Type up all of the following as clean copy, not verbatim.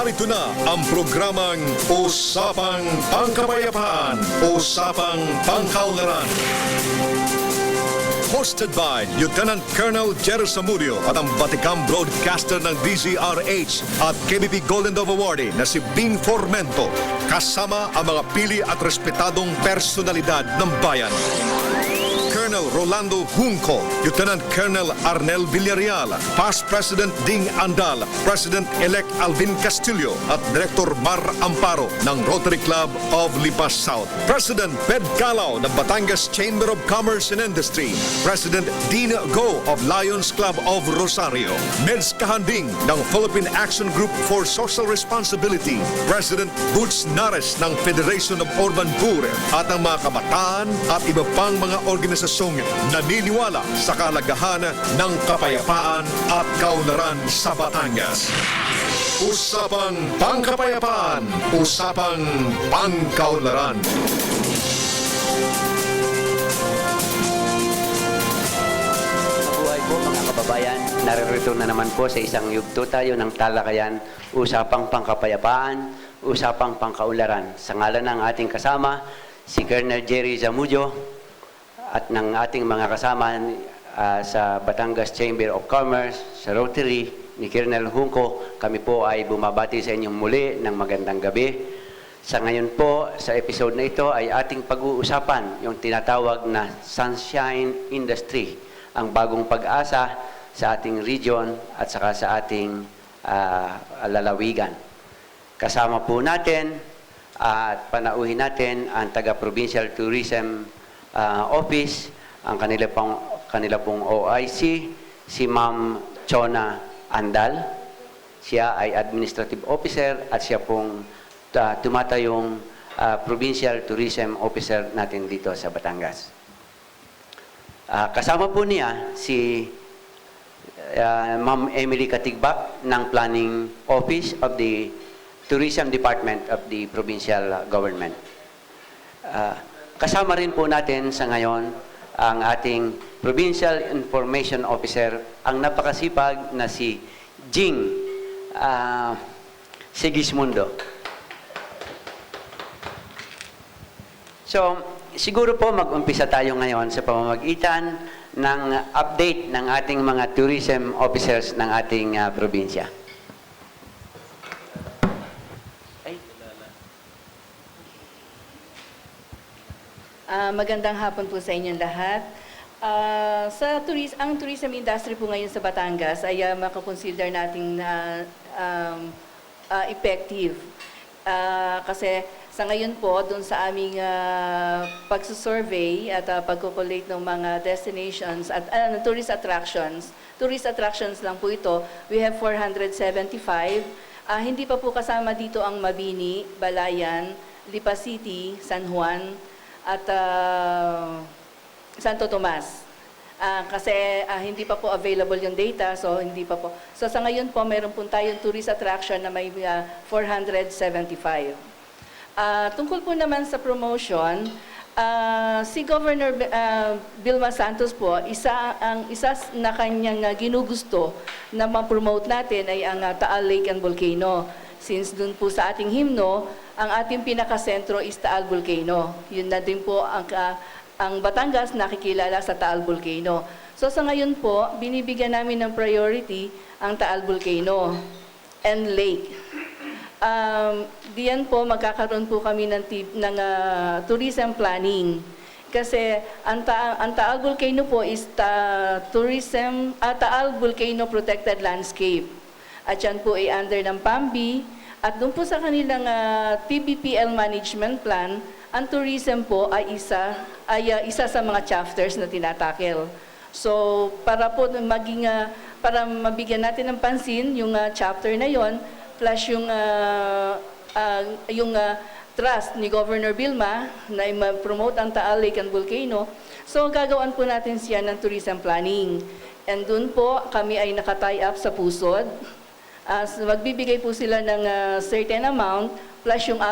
Narito na ang programang Usapang Pangkapayapaan, Usapang Pangkaunlaran. Hosted by Lieutenant Colonel Jerry Samudio at ang Batikang broadcaster ng DZRH at KBP Golden Dove Awardee na si Bing Formento, kasama ang mga pili at respetadong personalidad ng bayan. Colonel Rolando Junco, Lieutenant Colonel Arnel Villarreal, Past President Ding Andal, President-elect Alvin Castillo at Director Mar Amparo ng Rotary Club of Lipas South, President Ped Calao ng Batangas Chamber of Commerce and Industry, President Dean Go of Lions Club of Rosario, Meds Kahanding ng Philippine Action Group for Social Responsibility, President Boots Nares ng Federation of Urban Poor at ang mga kabataan at iba pang mga organisasyong naniniwala sa kalagahan ng kapayapaan at kaunlaran sa Batangas. Usapang Pangkapayapaan, Usapang Pangkaunlaran. Mabuhay po mga kababayan, naririto na naman po sa isang yugto tayo ng talakayan, Usapang Pangkapayapaan, Usapang Pangkaunlaran. Sa ngalan ng ating kasama, si Colonel Jerry Zamudio, at ng ating mga kasama sa Batangas Chamber of Commerce, sa Rotary, ni Colonel Junco, kami po ay bumabati sa inyong muli ng magandang gabi. Sa ngayon po, sa episode na ito ay ating pag-uusapan yung tinatawag na Sunshine Industry, ang bagong pag-asa sa ating region at saka sa ating lalawigan. Kasama po natin at panauhin natin ang taga-Provincial Tourism Office, ang kanila pong OIC, si Ma'am Chona Andal. Siya ay Administrative Officer at siya pong tumatayong Provincial Tourism Officer natin dito sa Batangas. Kasama po niya si Ma'am Emily Katigbak ng Planning Office of the Tourism Department of the Provincial Government. Kasama rin po natin sa ngayon ang ating Provincial Information Officer, ang napakasipag na si Jing Sigismundo. So, siguro po mag-umpisa tayo ngayon sa pamamagitan ng update ng ating mga tourism officers ng ating probinsya. Magandang hapon po sa inyong lahat. Ang tourism industry po ngayon sa Batangas ay makakonsider nating effective. Kasi sa ngayon po, dun sa aming pagsusurvey at pagkukulate ng mga destinations at tourist attractions lang po ito, we have 475. Hindi pa po kasama dito ang Mabini, Balayan, Lipa City, San Juan, at Santo Tomas. Kasi hindi pa po available yung data, so hindi pa po. So sa ngayon po, mayroon po tayong tourist attraction na may 475. Tungkol po naman sa promotion, si Governor Vilma Santos po, isa na kanyang ginugusto na ma-promote natin ay ang Taal Lake and Volcano. Since dun po sa ating himno, ang ating pinakasentro is Taal Volcano. Yun na din po ang Batangas nakikilala sa Taal Volcano. So sa ngayon po, binibigyan namin ng priority ang Taal Volcano and Lake. Diyan po magkakaroon po kami ng tourism planning. Kasi ang Taal Volcano po is Taal Volcano Protected Landscape. At yan po ay under ng PAMBI. At doon po sa kanilang TBPL management plan, ang tourism po ay isa sa mga chapters na tinatakel. So para po para mabigyan natin ng pansin yung chapter na yon, plus yung trust ni Governor Vilma na i-promote ang Taal Lake and Volcano, so gagawin po natin siya ng tourism planning. And doon po kami ay naka-tie up sa Pusod. Magbibigay po sila ng certain amount plus yung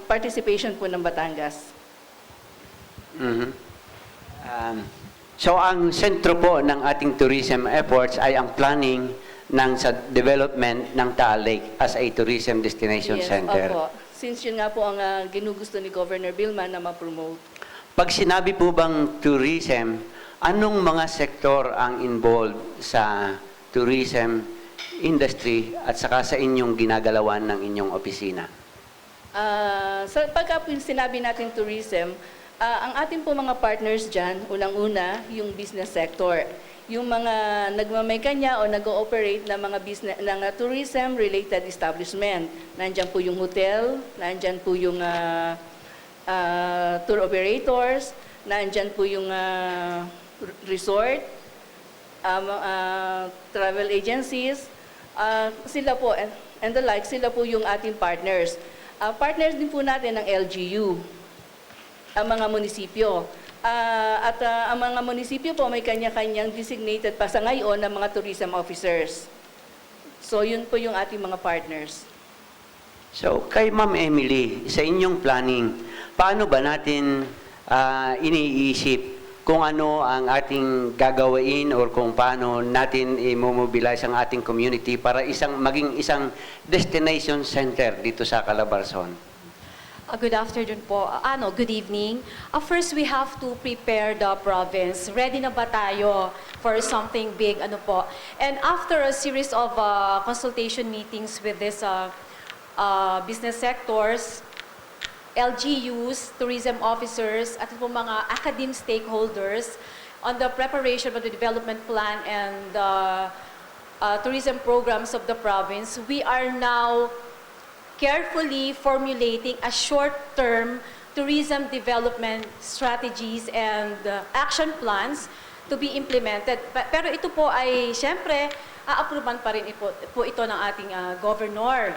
participation po ng Batangas. So ang sentro po ng ating tourism efforts ay ang planning sa development ng Taal Lake as a tourism destination center. Opo. Since yun nga po ang ginugusto ni Governor Vilma na ma-promote. Pag sinabi po bang tourism, anong mga sektor ang involved sa tourism industry at saka sa inyong ginagalawan ng inyong opisina? Pagka po sinabi natin tourism, ang ating po mga partners dyan, unang-una, yung business sector. Yung mga nagmamaykanya o nag-ooperate ng mga business ng tourism-related establishment. Nandyan po yung hotel, nandyan po yung tour operators, nandyan po yung resort, travel agencies, sila po, and the like, sila po yung ating partners. Partners din po natin ng LGU, ang mga munisipyo. Ang mga munisipyo po may kanya-kanyang designated pa sa ngayon ng mga tourism officers. So yun po yung ating mga partners. So, kay Ma'am Emily, sa inyong planning, paano ba natin iniisip kung ano ang ating gagawin or kung paano natin i-mobilize ang ating community para maging isang destination center dito sa Calabarzon? Good afternoon po. Good evening. First, we have to prepare the province. Ready na ba tayo for something big? And after a series of consultation meetings with these business sectors, LGUs, tourism officers, at po mga academic stakeholders on the preparation of the development plan and the tourism programs of the province, we are now carefully formulating a short-term tourism development strategies and action plans to be implemented. Pero ito po ay, siyempre, a-approvean pa rin po ito ng ating governor.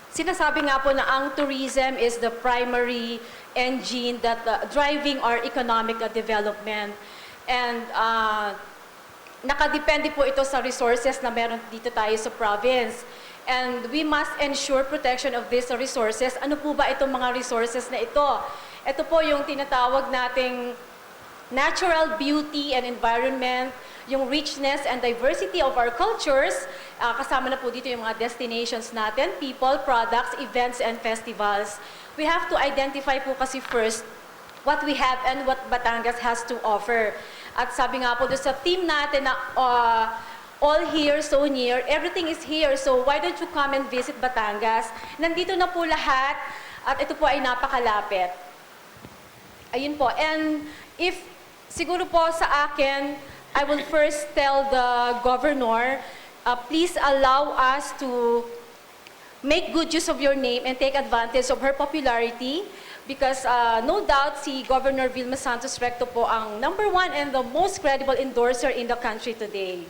Sinasabi nga po na ang tourism is the primary engine that driving our economic development. And nakadepende po ito sa resources na meron dito tayo sa province. And we must ensure protection of these resources. Ano po ba itong mga resources na ito? Ito po yung tinatawag nating natural beauty and environment, yung richness and diversity of our cultures. Kasama na po dito yung mga destinations natin, people, products, events, and festivals. We have to identify po kasi first what we have and what Batangas has to offer. At sabi nga po doon sa theme natin na all here, so near, everything is here, so why don't you come and visit Batangas? Nandito na po lahat at ito po ay napakalapit. Ayun po. And if siguro po sa akin, I will first tell the governor, please allow us to make good use of your name and take advantage of her popularity because no doubt si Governor Vilma Santos Recto po ang #1 and the most credible endorser in the country today.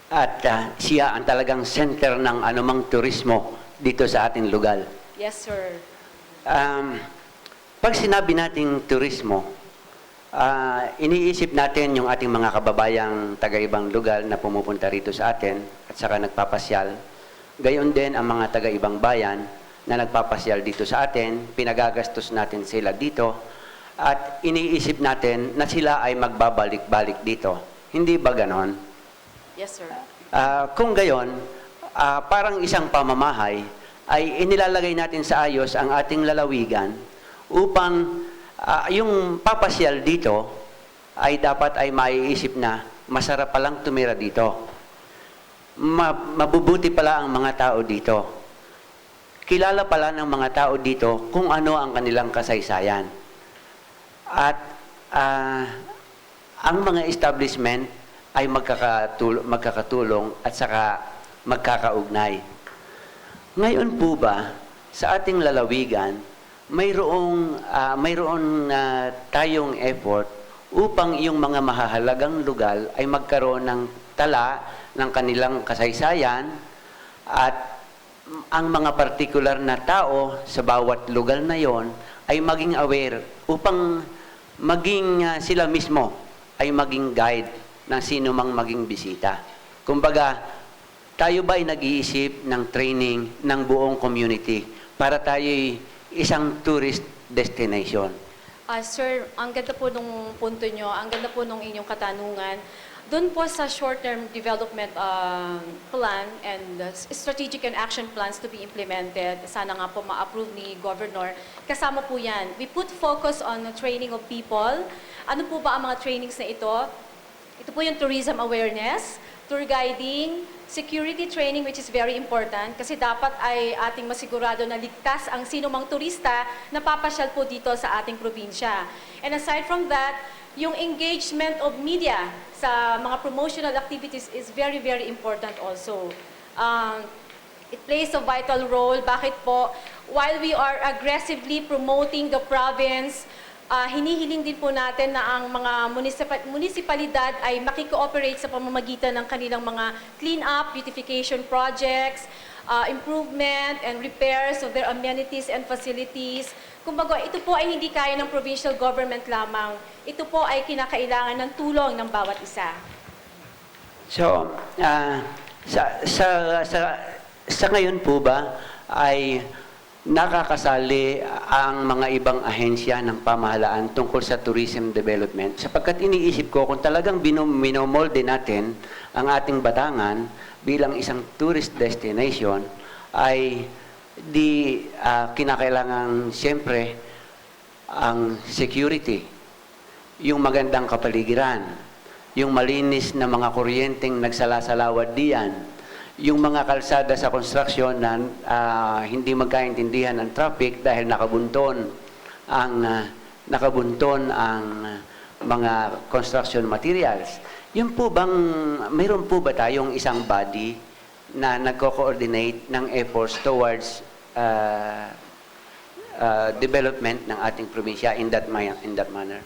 At siya ang talagang center ng anumang turismo dito sa ating lugar. Yes, sir. Pag sinabi nating turismo, iniisip natin yung ating mga kababayang taga-ibang lugar na pumupunta rito sa atin at saka nagpapasyal. Gayon din ang mga taga-ibang bayan na nagpapasyal dito sa atin, pinagagastos natin sila dito at iniisip natin na sila ay magbabalik-balik dito. Hindi ba ganon? Yes, sir. Kung gayon, parang isang pamamahay ay inilalagay natin sa ayos ang ating lalawigan upang yung papasyal dito ay dapat ay maiisip na masarap palang tumira dito. Mabubuti pala ang mga tao dito. Kilala pala ng mga tao dito kung ano ang kanilang kasaysayan. At ang mga establishment ay magkakatulong at saka magkakaugnay. Ngayon po ba, sa ating lalawigan, mayroon tayong effort upang yung mga mahahalagang lugar ay magkaroon ng tala ng kanilang kasaysayan at ang mga partikular na tao sa bawat lugar na yon ay maging aware upang maging sila mismo ay maging guide ng sino mang maging bisita. Kumbaga, tayo ba ay nag-iisip ng training ng buong community para tayo'y isang tourist destination? Sir, ang ganda po nung punto nyo, ang ganda po nung inyong katanungan. Doon po sa short-term development plan and strategic and action plans to be implemented, sana nga po ma-approve ni Governor, kasama po yan. We put focus on the training of people. Ano po ba ang mga trainings na ito? Ito po yung tourism awareness, tour guiding, security training, which is very important kasi dapat ay ating masigurado na ligtas ang sino mang turista na papasyal po dito sa ating probinsya. And aside from that, yung engagement of media sa mga promotional activities is very, very important also. It plays a vital role. Bakit po? While we are aggressively promoting the province, hinihiling din po natin na ang mga munisipalidad ay makikooperate sa pamamagitan ng kanilang mga clean-up, beautification projects, improvement and repairs of their amenities and facilities. Kumbaga, ito po ay hindi kaya ng provincial government lamang. Ito po ay kinakailangan ng tulong ng bawat isa. So, sa ngayon po ba ay nakakasali ang mga ibang ahensya ng pamahalaan tungkol sa tourism development? Sapagkat iniisip ko kung talagang minomolde natin ang ating Batangan bilang isang tourist destination ay di kinakailangan siyempre ang security, yung magandang kapaligiran, yung malinis na mga kuryenteng nagsalasalawa diyan, yung mga kalsada sa construction na hindi magkaintindihan ng traffic dahil nakabunton ang mga construction materials. Yun po bang, mayroon po ba tayong isang body na nagko-coordinate ng efforts towards development ng ating probinsya in that manner?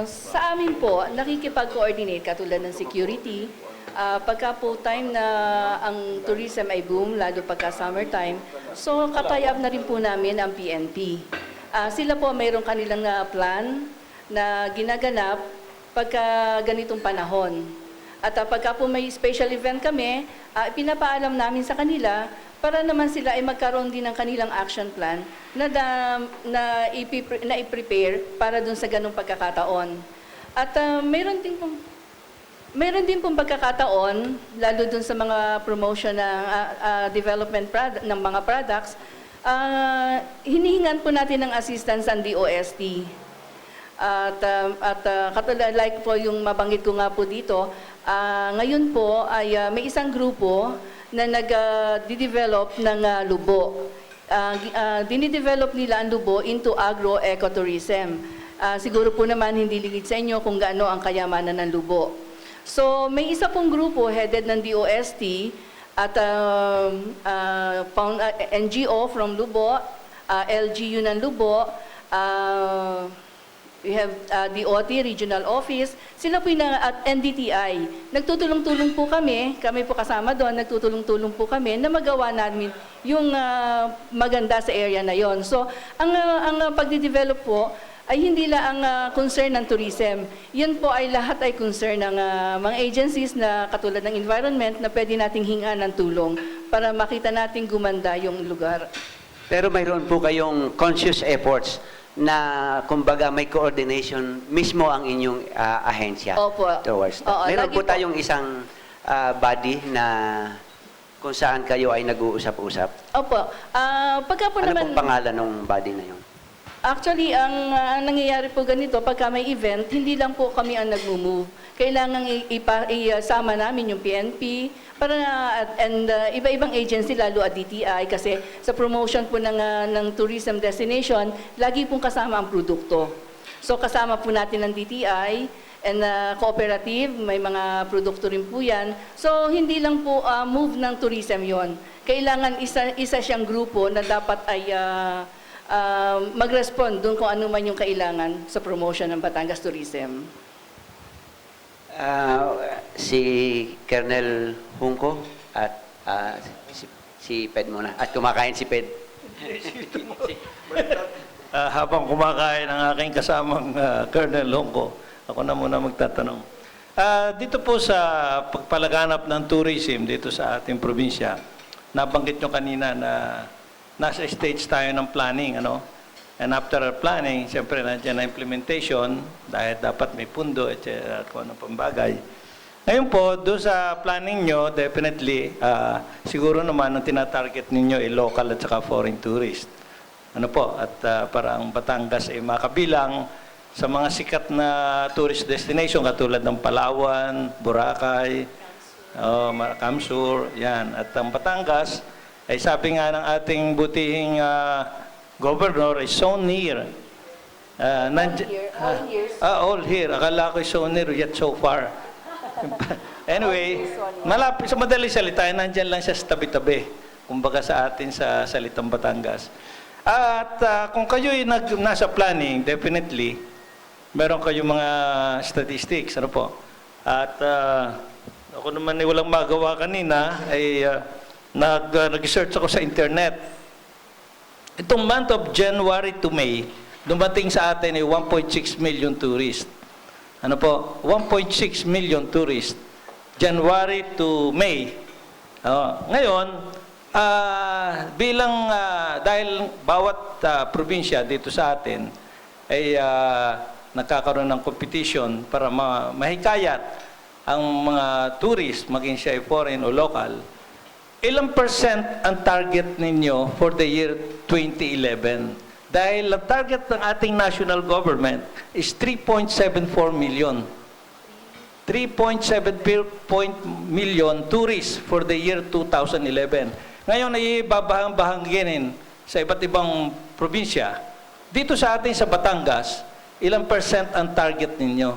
Sa amin po, nakikipag-coordinate katulad ng security. Pagka po time na ang tourism ay boom, lalo pagka summertime, so katayab na rin po namin ang PNP. Sila po mayroong kanilang plan na ginaganap pagka ganitong panahon. At pagka po may special event kami, pinapaalam namin sa kanila para naman sila ay magkaroon din ng kanilang action plan na i-prepare para dun sa ganung pagkakataon. At mayroon din pong pagkakataon, lalo dun sa mga promotion ng development ng mga products, hinihingan po natin ng assistance ang DOST. At katulad like po yung mabanggit ko nga po dito, ngayon po ay may isang grupo na nag-develop ng lubo. Dinidevelop nila ang lubo into agro-ecotourism. Siguro po naman hindi lingid sa inyo kung gaano ang kayamanan ng lubo. So may isa pong grupo headed ng DOST at NGO from Lubo, LGU ng Lubo, we have the OT, Regional Office, sila po at NDTI. Nagtutulong-tulong po kami po kasama doon, nagtutulong-tulong po kami na magawa namin yung maganda sa area na yon. So, ang pagde-develop po ay hindi lang ang concern ng tourism. Yan po ay lahat ay concern ng mga agencies na katulad ng environment na pwede nating hingaan ng tulong para makita nating gumanda yung lugar. Pero mayroon po kayong conscious efforts na kumbaga may coordination mismo ang inyong ahensya. Opo. Towards that. Oo, Meron lagi po po. tayong isang body na kung saan kayo ay nag-uusap-usap. Opo. Pagka po Ano naman, pong pangalan ng body na yun? actually, ang nangyayari po ganito, pagka may event, hindi lang po kami ang nag-move. Kailangan isama namin yung PNP, and iba-ibang agency, lalo at DTI, kasi sa promotion po ng tourism destination, lagi pong kasama ang produkto. So kasama po natin ng DTI, and cooperative, may mga produkto rin po yan. So hindi lang po move ng tourism yon. Kailangan isa siyang grupo na dapat ay mag-respond doon kung ano man yung kailangan sa promotion ng Batangas Tourism. Si Colonel Hungko at si Ped muna. At kumakain si Ped. Habang kumakain ang aking kasamang Colonel Hungko, ako na muna magtatanong. Dito po sa pagpalaganap ng tourism dito sa ating probinsya, nabanggit nyo kanina na nasa stage tayo ng planning, ano? And after planning, siyempre nandiyan na implementation dahil dapat may pundo at kung ano pang bagay. Ngayon po, doon sa planning nyo, definitely, siguro naman ang tinatarget ninyo ay local at saka foreign tourist. Ano po, at para ang Batangas ay makabilang sa mga sikat na tourist destination katulad ng Palawan, Boracay, Camsur, yan. At ang Batangas, ay sabi nga ng ating butihing governor, is so near. All here. Akala ko so near, yet so far. Anyway, malapit sa madaling salita, nandyan lang siya sa tabi-tabi. Kumbaga sa atin sa salitang Batangas. At kung kayo'y nasa planning, definitely, meron kayong mga statistics, ano po. At ako naman ay walang magawa kanina, ay nag-search ako sa internet. Itong month of January to May, dumating sa atin ay 1.6 million tourists. Ano po? 1.6 million tourists. January to May. Ngayon, bilang dahil bawat probinsya dito sa atin ay nagkakaroon ng competition para mahikayat ang mga tourists, maging siya ay foreign o local, ilang percent ang target ninyo for the year 2011? Dahil ang target ng ating national government is 3.74 million. 3.74 million tourists for the year 2011. Ngayon ay babahang-bahanginin sa iba't ibang probinsya. Dito sa atin sa Batangas, ilang percent ang target ninyo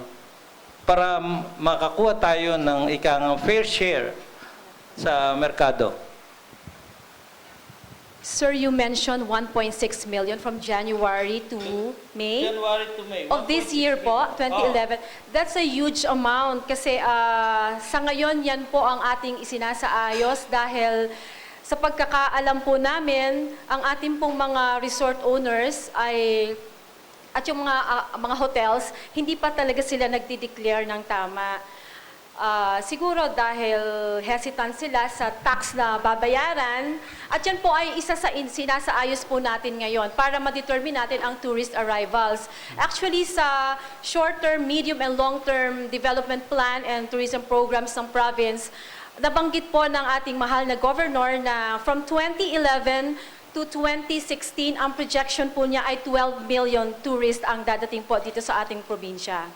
para makakuha tayo ng ikang fair share sa merkado? Sir, you mentioned 1.6 million from January to May. January to May. Of this year po, 2011. That's a huge amount kasi sa ngayon yan po ang ating isinasaayos dahil sa pagkakaalam po namin, ang ating pong mga resort owners ay at yung mga hotels, hindi pa talaga sila nagdi-declare ng tama. Siguro dahil hesitant sila sa tax na babayaran, at yan po ay isa sa sinasaayos po natin ngayon para ma-determine natin ang tourist arrivals. Actually, sa short-term, medium, and long-term development plan and tourism programs ng province, nabanggit po ng ating mahal na governor na from 2011 to 2016, ang projection po niya ay 12 million tourists ang dadating po dito sa ating probinsya.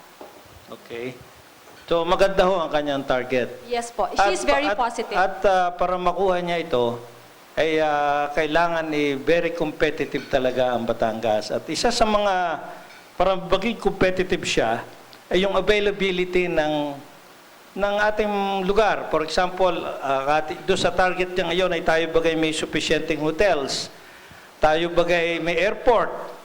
Okay. So maganda ho ang kanyang target. Yes po. She's very positive. At para makuha niya ito, ay kailangan very competitive talaga ang Batangas. At isa sa mga, para maging competitive siya, ay yung availability ng ating lugar. For example, doon sa target niya ngayon ay tayo bagay may sufficienting hotels, tayo bagay may airport,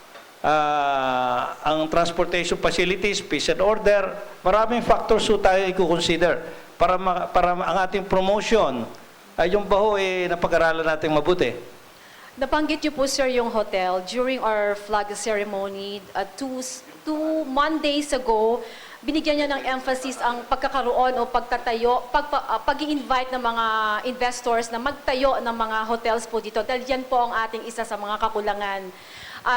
ang transportation facilities, peace and order, maraming factors so tayo i-consider para ang ating promotion ay yung baho napag-aralan natin mabuti. Nabanggit niyo po, sir, yung hotel. During our flag ceremony, two Mondays ago, binigyan niya ng emphasis ang pagkakaroon o pagtatayo, pag-i-invite ng mga investors na magtayo ng mga hotels po dito. Dahil yan po ang ating isa sa mga kakulangan.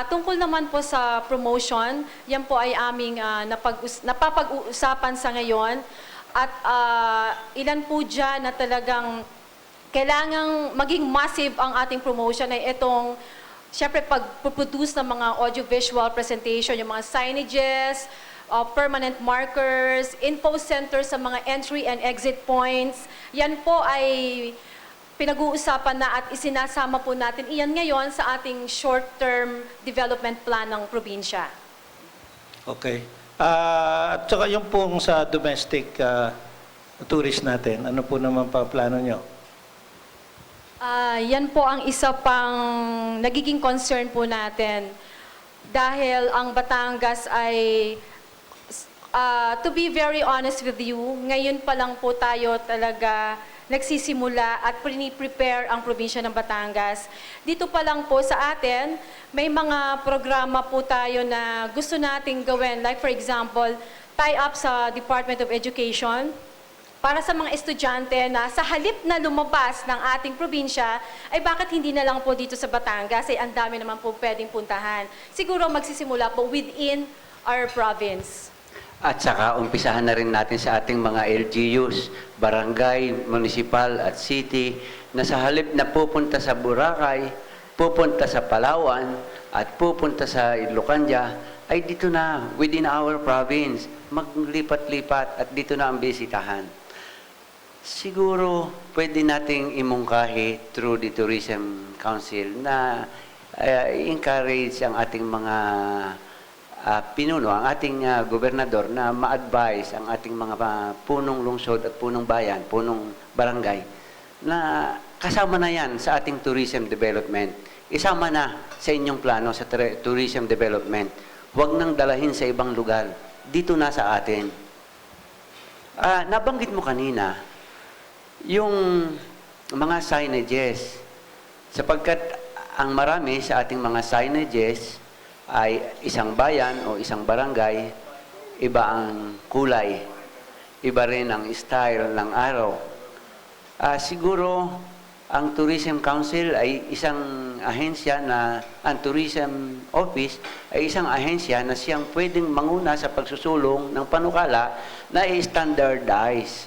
Tungkol naman po sa promotion, yan po ay aming napapag-uusapan sa ngayon. At ilan po dyan na talagang kailangang maging massive ang ating promotion ay itong, syempre, pag-produce ng mga audiovisual presentation, yung mga signages, permanent markers, info centers sa mga entry and exit points. Yan po ay pinag-uusapan na at isinasama po natin iyan ngayon sa ating short-term development plan ng probinsya. Okay. At saka yung pong sa domestic tourist natin, ano po naman pa plano nyo? Yan po ang isa pang nagiging concern po natin dahil ang Batangas ay, to be very honest with you, ngayon pa lang po tayo talaga nagsisimula at prepare ang probinsya ng Batangas. Dito pa lang po sa atin, may mga programa po tayo na gusto nating gawin. Like for example, tie up sa Department of Education para sa mga estudyante na sa halip na lumabas ng ating probinsya, ay bakit hindi na lang po dito sa Batangas, ay ang dami naman po pwedeng puntahan. Siguro magsisimula po within our province. At saka umpisahan na rin natin sa ating mga LGUs, barangay, municipal at city, na sa halip na pupunta sa Boracay, pupunta sa Palawan, at pupunta sa Ilocania, ay dito na, within our province, maglipat-lipat at dito na ang bisitahan. Siguro, pwede nating imungkahi through the Tourism Council na encourage ang ating mga pinuno, ang ating gobernador na ma-advise ang ating mga punong lungsod at punong bayan, punong barangay, na kasama na yan sa ating tourism development. Isama na sa inyong plano sa tourism development. Huwag nang dalahin sa ibang lugar. Dito na sa atin. Nabanggit mo kanina, yung mga signages, sapagkat ang marami sa ating mga signages ay isang bayan o isang barangay, iba ang kulay, iba rin ang style ng araw. Siguro, ang Tourism Council ay isang ahensya na, ang Tourism Office ay isang ahensya na siyang pwedeng manguna sa pagsusulong ng panukala na i-standardize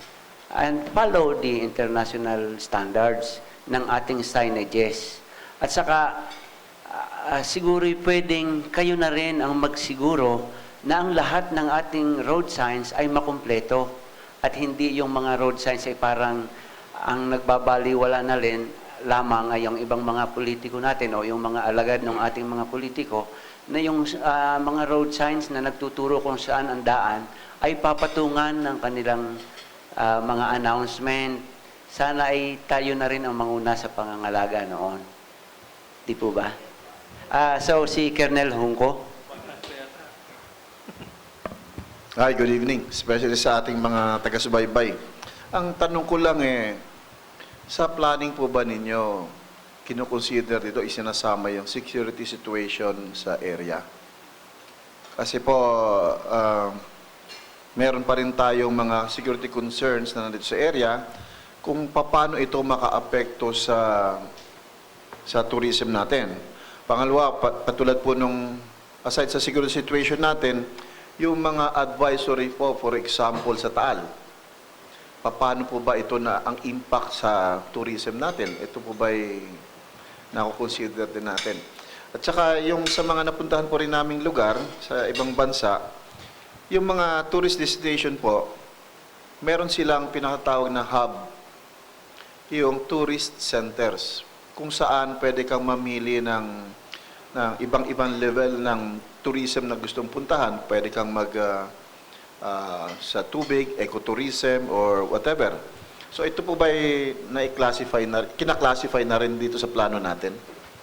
and follow the international standards ng ating signages. At saka, siguro pwedeng kayo na rin ang magsiguro na ang lahat ng ating road signs ay makumpleto at hindi yung mga road signs ay parang ang nagbabaliwala na rin lamang ay yung ibang mga politiko natin o yung mga alagad ng ating mga politiko na yung mga road signs na nagtuturo kung saan ang daan ay papatungan ng kanilang mga announcement. Sana ay tayo na rin ang manguna sa pangangalaga noon. Di po ba? So, si Colonel Hungko. Hi, good evening. Especially sa ating mga taga-subaybay. Ang tanong ko lang sa planning po ba ninyo, kinoconsider dito, isinasama yung security situation sa area? Kasi po, meron pa rin tayong mga security concerns na nandito sa area kung paano ito maka-apekto sa tourism natin. Pangalawa, patulad po nung, aside sa security situation natin, yung mga advisory po, for example, sa Taal. Paano po ba ito na ang impact sa tourism natin? Ito po ba'y nakukonsider din natin? At saka yung sa mga napuntahan po rin naming lugar sa ibang bansa, yung mga tourist destination po, meron silang pinakatawag na hub, yung tourist centers, kung saan pwede kang mamili ng ibang-ibang level ng tourism na gustong puntahan. Pwede kang sa tubig, ecotourism, or whatever. So ito po ba kina-classify na rin dito sa plano natin?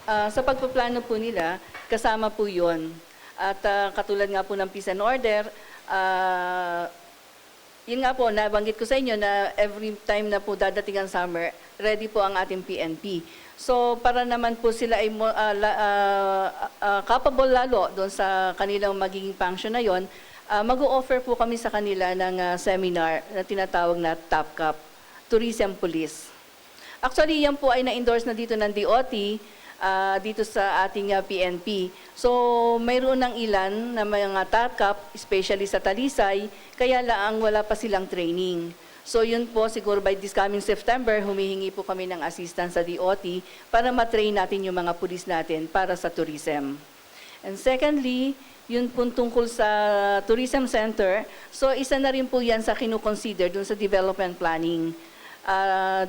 Sa pagpaplano po nila, kasama po yun. At katulad nga po ng peace and order, yun nga po, nabanggit ko sa inyo na every time na po dadating ang summer, ready po ang ating PNP. So, para naman po sila ay capable lalo doon sa kanilang magiging function na yon, mag-o-offer po kami sa kanila ng seminar na tinatawag na TAPCAP, Tourism Police. Actually, yan po ay na-endorse na dito ng DOT, dito sa ating PNP. So, mayroon ng ilan na mga TAPCAP, especially sa Talisay, kaya lang wala pa silang training. So yun po, siguro by this coming September, humihingi po kami ng assistance sa DOT para matrain natin yung mga pulis natin para sa tourism. And secondly, yun po tungkol sa tourism center. So isa na rin po yan sa kinukonsider dun sa development planning.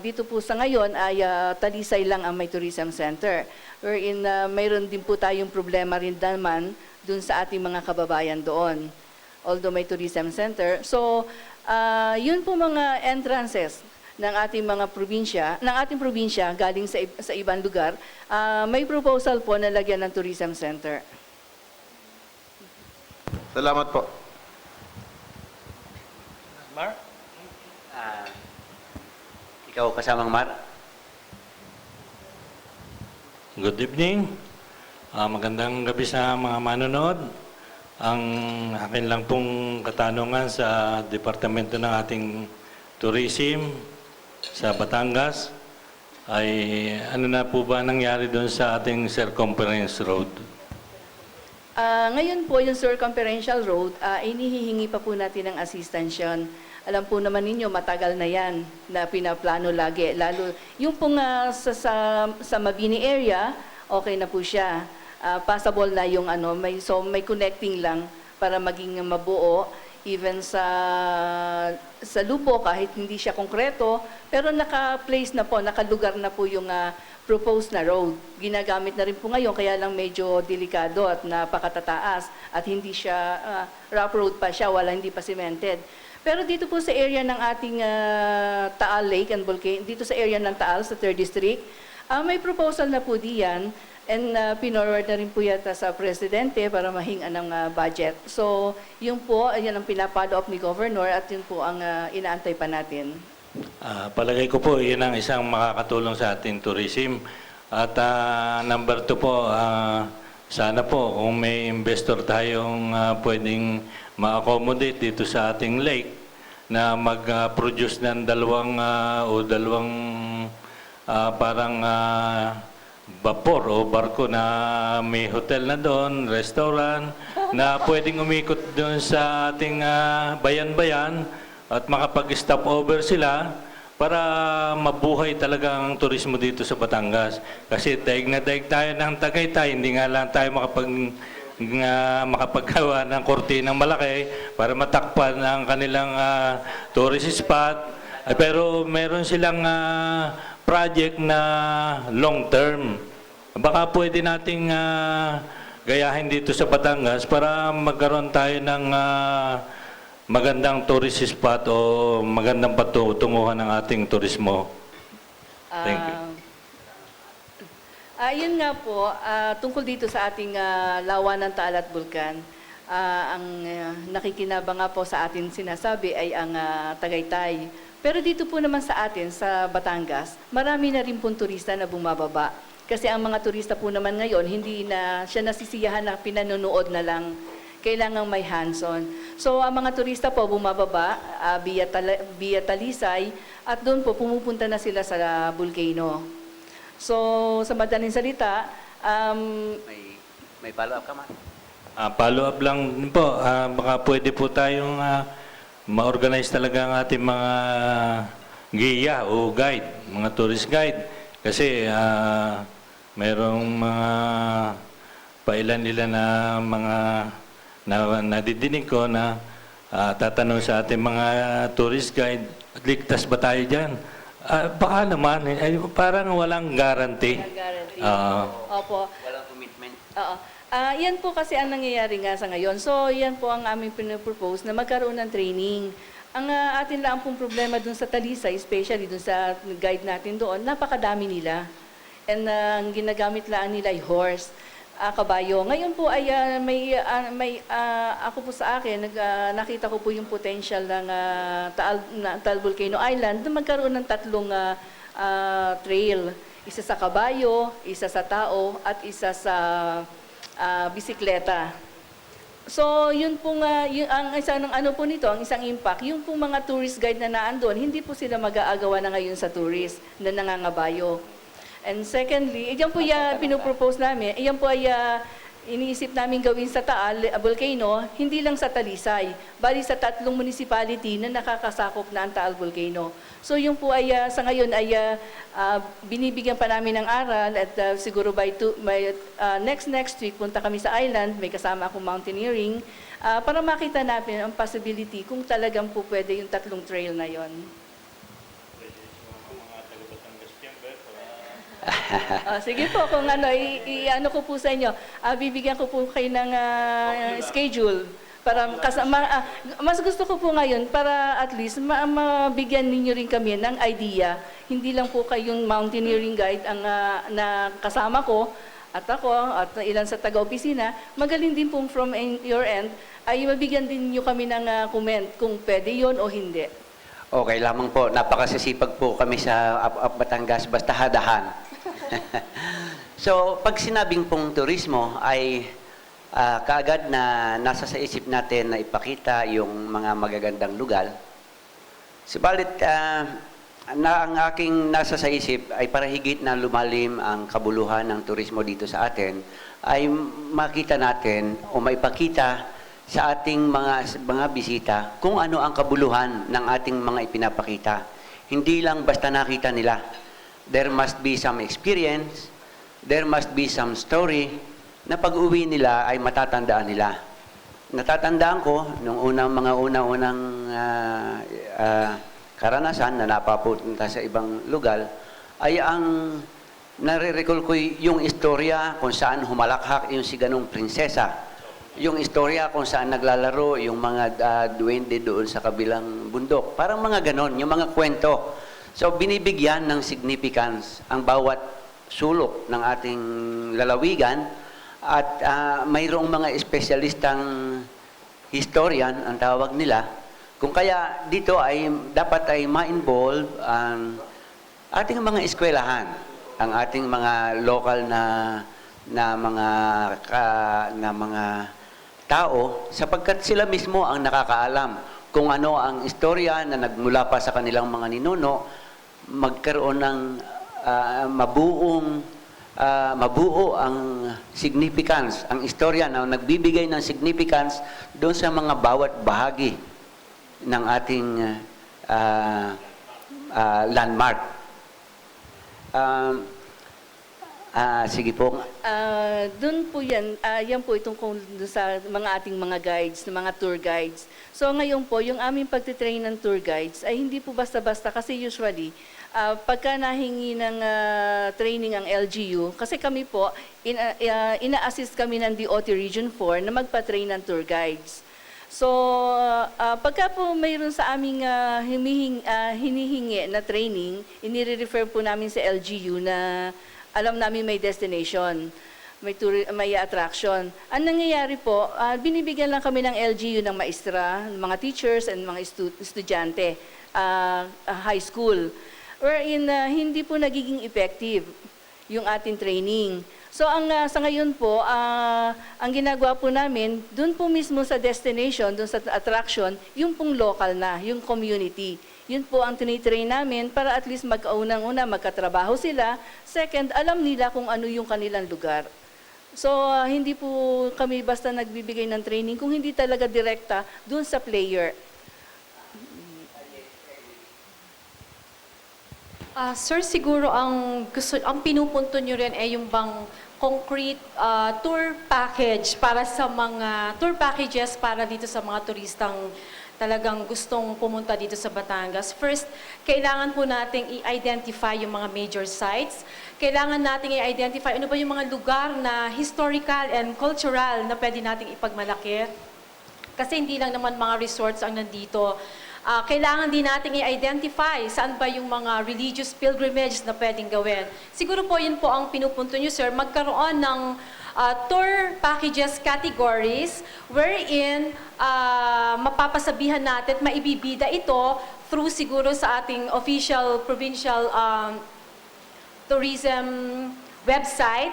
Dito po sa ngayon ay Talisay lang ang may tourism center. Wherein mayroon din po tayong problema rin naman dun sa ating mga kababayan doon. Although may tourism center. So, yun po mga entrances ng ating mga probinsya, galing sa ibang lugar, may proposal po na lagyan ng tourism center. Salamat po. Mar? Ikaw kasamang Mar? Good evening. Magandang gabi sa mga manonood. Ang akin lang pong katanungan sa departamento ng ating tourism sa Batangas, ay ano na po ba nangyari doon sa ating Circumference Road? Ngayon po, yung circumferential road, inihihingi pa po natin ng assistance yun. Alam po naman ninyo, matagal na yan na pinaplano lagi. Lalo, yung pong sa Mabini area, okay na po siya. Passable na yung ano, may connecting lang para maging mabuo. Even sa lupo, kahit hindi siya konkreto, pero naka-place na po, nakalugar na po yung proposed na road. Ginagamit na rin po ngayon, kaya lang medyo delikado at napakatataas at hindi siya, rough road pa siya, hindi pa cemented. Pero dito po sa area ng ating Taal Lake and Volcano, dito sa area ng Taal, sa 3rd District, may proposal na po diyan. And pinorward na rin po yata sa Presidente para mahinga ng budget. So, yun po, yan ang pinapalo up ni Governor at yun po ang inaantay pa natin. Palagay ko po, yun ang isang makakatulong sa ating tourism. At number 2 po, sana po kung may investor tayong pwedeng ma-accommodate dito sa ating lake na mag-produce ng dalawang parang vapor o barko na may hotel na doon, restaurant, na pwedeng umikot doon sa ating bayan-bayan at makapag-stop over sila para mabuhay talaga ang turismo dito sa Batangas. Kasi daig na daig tayo ng Tagaytay, hindi nga lang tayo makapaggawa ng kortinang malaki para matakpan ang kanilang tourist spot. Pero meron silang project na long term. Baka pwede nating gayahin dito sa Batangas para magkaroon tayo ng magandang tourist spot o magandang patutunguhan ng ating turismo. Thank you. Yun nga po, tungkol dito sa ating lawa ng Taal at Bulkan, ang nakikinabang nga po sa atin sinasabi ay ang Tagaytay. Pero dito po naman sa atin, sa Batangas, marami na rin pong turista na bumababa. Kasi ang mga turista po naman ngayon, hindi na siya nasisiyahan na pinanonood na lang. Kailangang may hands-on. So ang mga turista po bumababa via Talisay at doon po pumupunta na sila sa volcano. So sa madaling salita, May follow-up ka, Mark? Follow-up lang po, baka pwede po tayong ma-organize talaga ang ating mga giya o guide, mga tourist guide. Kasi mayroong mga pailan-ilan na mga nadidinig ko na tatanong sa ating mga tourist guide, ligtas ba tayo dyan? Baka naman, parang walang guarantee. guarantee. Opo. Walang commitment. Oo. Yan po kasi ang nangyayari nga sa ngayon. So, yan po ang aming pinapropose na magkaroon ng training. Ang atin lang pong problema dun sa Talisay, especially dun sa guide natin doon, napakadami nila. And ang ginagamit lang nila ay horse, kabayo. Ngayon po ay ako po sa akin, nakita ko po yung potential ng Taal Volcano Island na magkaroon ng 3 trail. Isa sa kabayo, isa sa tao, at isa sa bisikleta. So, yun pong, ang isang ano po nito, ang isang impact, yung pong mga tourist guide na naandun, hindi po sila mag-aagawa na ngayon sa tourist na nangangabayo. And secondly, iyan po pinopropose namin, iyan po ay iniisip namin gawin sa Taal Volcano, hindi lang sa Talisay, bali sa 3 municipality na nakakasakop na ang Taal Volcano. So yung po ay sa ngayon ay binibigyan pa namin ng aral at siguro by next week punta kami sa island, may kasama akong mountaineering, para makita natin ang possibility kung talagang po pwede yung 3 trail na yon. Sige po, kung ano, i-ano ko po sa inyo, bibigyan ko po kayo ng schedule. Para mas gusto ko po ngayon para at least mabigyan ninyo rin kami ng idea. Hindi lang po kayong mountaineering guide ang na kasama ko at ako at ilan sa taga-opisina. Magaling din po from your end ay mabigyan din niyo kami ng comment kung pwede yon o hindi. Okay lamang po. Napakasisipag po kami sa Batangas, basta hadahan. So, pag sinabing pong turismo ay kaagad na nasa sa isip natin na ipakita yung mga magagandang lugar. Subalit, ang aking nasa sa isip ay para higit na lumalim ang kabuluhan ng turismo dito sa atin, ay makita natin o maipakita sa ating mga bisita kung ano ang kabuluhan ng ating mga ipinapakita. Hindi lang basta nakita nila. There must be some experience, there must be some story na pag-uwi nila ay matatandaan nila. Natatandaan ko, nung mga unang karanasan na napapunta sa ibang lugar, ay ang nare-recall ko yung istorya kung saan humalakhak yung siganong prinsesa. Yung istorya kung saan naglalaro yung mga duwende doon sa kabilang bundok. Parang mga ganon, yung mga kwento. So, binibigyan ng significance ang bawat sulok ng ating lalawigan at mayroong mga espesyalistang historian, ang tawag nila. Kung kaya dito ay dapat ay ma-involve ang ating mga eskwelahan, ang ating mga local na mga tao, sapagkat sila mismo ang nakakaalam kung ano ang istorya na nagmula pa sa kanilang mga ninuno, magkaroon ng mabuo ang significance, ang istorya na nagbibigay ng significance doon sa mga bawat bahagi ng ating landmark. Sige po. Doon po yan po itong sa mga ating mga guides, mga tour guides. So ngayon po, yung aming pagtitrain ng tour guides ay hindi po basta-basta kasi usually, pagka nahingi ng training ang LGU, kasi kami po, ina-assist kami ng DOT Region 4 na magpa-train ng tour guides. So, pagka po mayroon sa aming hinihingi na training, inire-refer po namin sa LGU na alam namin may destination, may attraction. Ang nangyayari po, binibigyan lang kami ng LGU ng maestra, mga teachers and mga estudyante, high school, wherein hindi po nagiging effective yung ating training. So sa ngayon po, ang ginagawa po namin, doon po mismo sa destination, doon sa attraction, yung pong local na, yung community. Yun po ang tinitrain namin para at least magkaunang-una, magkatrabaho sila. Second, alam nila kung ano yung kanilang lugar. So hindi po kami basta nagbibigay ng training kung hindi talaga direkta doon sa player. Sir, siguro ang pinupunto nyo rin ay yung bang concrete tour package para sa mga tour packages para dito sa mga turistang talagang gustong pumunta dito sa Batangas. First, kailangan po nating i-identify yung mga major sites. Kailangan nating i-identify ano ba yung mga lugar na historical and cultural na pwede nating ipagmalaki. Kasi hindi lang naman mga resorts ang nandito. Kailangan din nating i-identify saan ba yung mga religious pilgrimage na pwedeng gawin. Siguro po yun po ang pinupunto nyo, sir, magkaroon ng tour packages categories wherein mapapasabihan natin, maibibida ito through siguro sa ating official provincial tourism website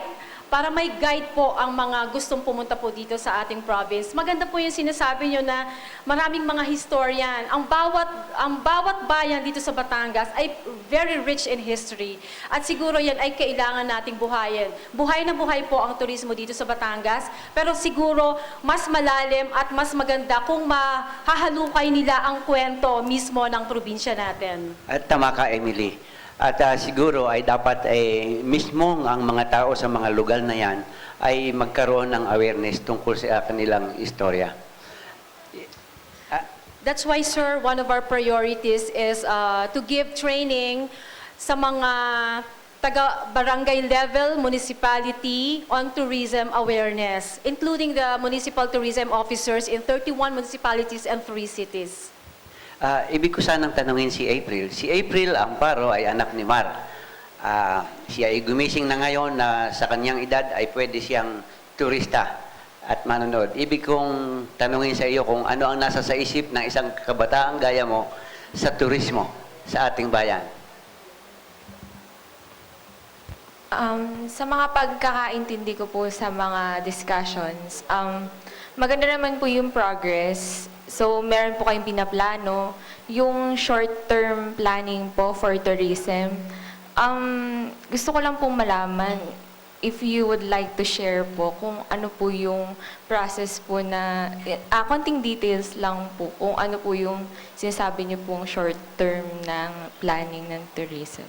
para may guide po ang mga gustong pumunta po dito sa ating province. Maganda po yung sinasabi nyo na maraming mga historian. Ang bawat bayan dito sa Batangas ay very rich in history. At siguro yan ay kailangan nating buhayin. Buhay na buhay po ang turismo dito sa Batangas, pero siguro mas malalim at mas maganda kung mahahalukay nila ang kwento mismo ng probinsya natin. At tama ka, Emily. At siguro ay dapat mismo ang mga tao sa mga lugar na yan ay magkaroon ng awareness tungkol sa kanilang istorya. That's why, sir, one of our priorities is to give training sa mga taga-barangay level municipality on tourism awareness, including the municipal tourism officers in 31 municipalities and 3 cities. Ibig ko sanang tanungin si April. Si April Amparo ay anak ni Mar. Siya ay gumising na ngayon na sa kanyang edad ay pwede siyang turista at manonood. Ibig kong tanungin sa iyo kung ano ang nasa sa isip ng isang kabataan gaya mo sa turismo sa ating bayan. Sa mga pagkakaintindi ko po sa mga discussions, maganda naman po yung progress. So, meron po kayong pinaplano. Yung short-term planning po for tourism, gusto ko lang pong malaman if you would like to share po kung ano po yung process po na, konting details lang po kung ano po yung sinasabi niyo pong short-term ng planning ng tourism.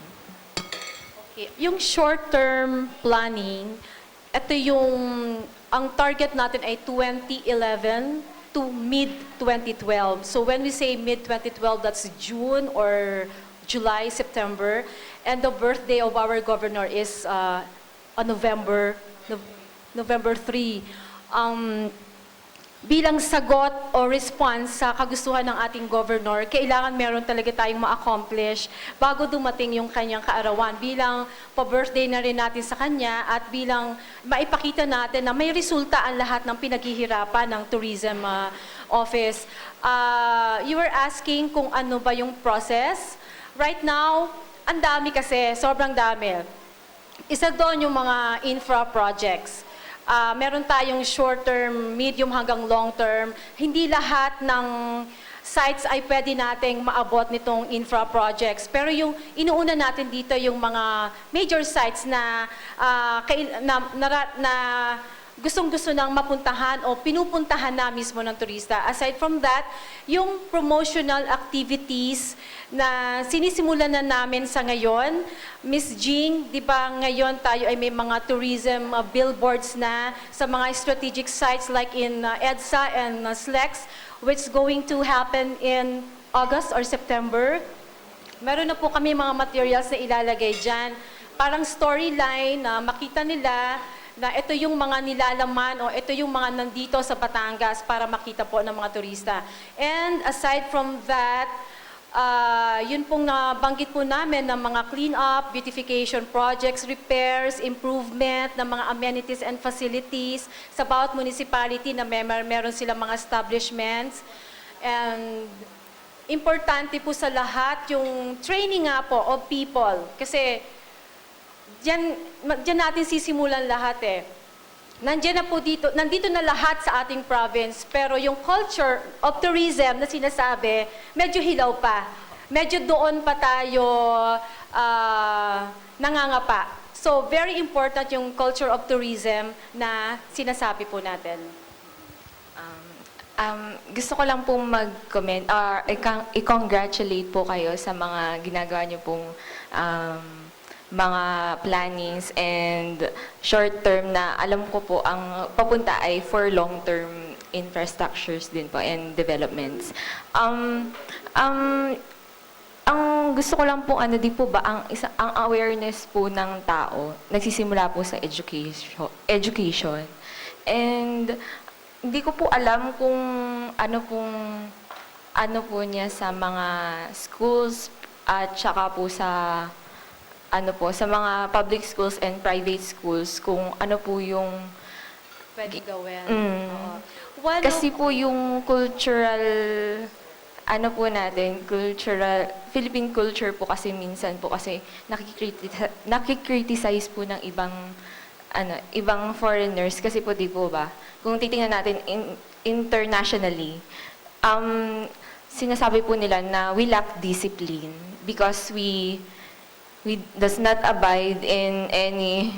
Okay. Yung short-term planning, ito yung, ang target natin ay 2011 to mid-2012. So when we say mid-2012, that's June or July, September. And the birthday of our governor is on November 3. Bilang sagot o response sa kagustuhan ng ating governor, kailangan meron talaga tayong ma-accomplish bago dumating yung kanyang kaarawan. Bilang pa-birthday na rin natin sa kanya at bilang maipakita natin na may resulta ang lahat ng pinaghihirapan ng tourism office. You were asking kung ano ba yung process. Right now, ang dami kasi, sobrang dami. Isa doon yung mga infra projects. Meron tayong short-term, medium hanggang long-term. Hindi lahat ng sites ay pwede nating maabot nitong infra projects. Pero yung inuuna natin dito yung mga major sites na gustong-gusto nang mapuntahan o pinupuntahan na mismo ng turista. Aside from that, yung promotional activities na sinisimulan na namin sa ngayon. Miss Jing, di ba ngayon tayo ay may mga tourism billboards na sa mga strategic sites like in EDSA and SLEX, which is going to happen in August or September. Meron na po kami mga materials na ilalagay dyan. Parang storyline na makita nila na ito yung mga nilalaman o ito yung mga nandito sa Batangas para makita po ng mga turista. And aside from that, yun pong nabanggit po namin ng mga clean-up, beautification projects, repairs, improvement ng mga amenities and facilities sa bawat municipality na meron silang mga establishments. And importante po sa lahat yung training nga po of people. Kasi diyan natin sisimulan lahat eh. Nandito na lahat sa ating province, pero yung culture of tourism na sinasabi, medyo hilaw pa. Medyo doon pa tayo nangangapa. So, very important yung culture of tourism na sinasabi po natin. Gusto ko lang pong mag-comment, i-congratulate po kayo sa mga ginagawa niyo pong mga plannings and short-term na alam ko po ang papunta ay for long-term infrastructures din po and developments. Ang gusto ko lang po di po ba ang awareness po ng tao nagsisimula po sa education. And hindi ko po alam kung ano po niya sa mga schools at saka po sa sa mga public schools and private schools, kung ano po yung Pwede gawin. Kasi po yung cultural, Philippine culture po kasi minsan po kasi nakikriticize po ng ibang foreigners kasi po di po ba? Kung titingnan natin internationally, sinasabi po nila na we lack discipline because we does not abide in any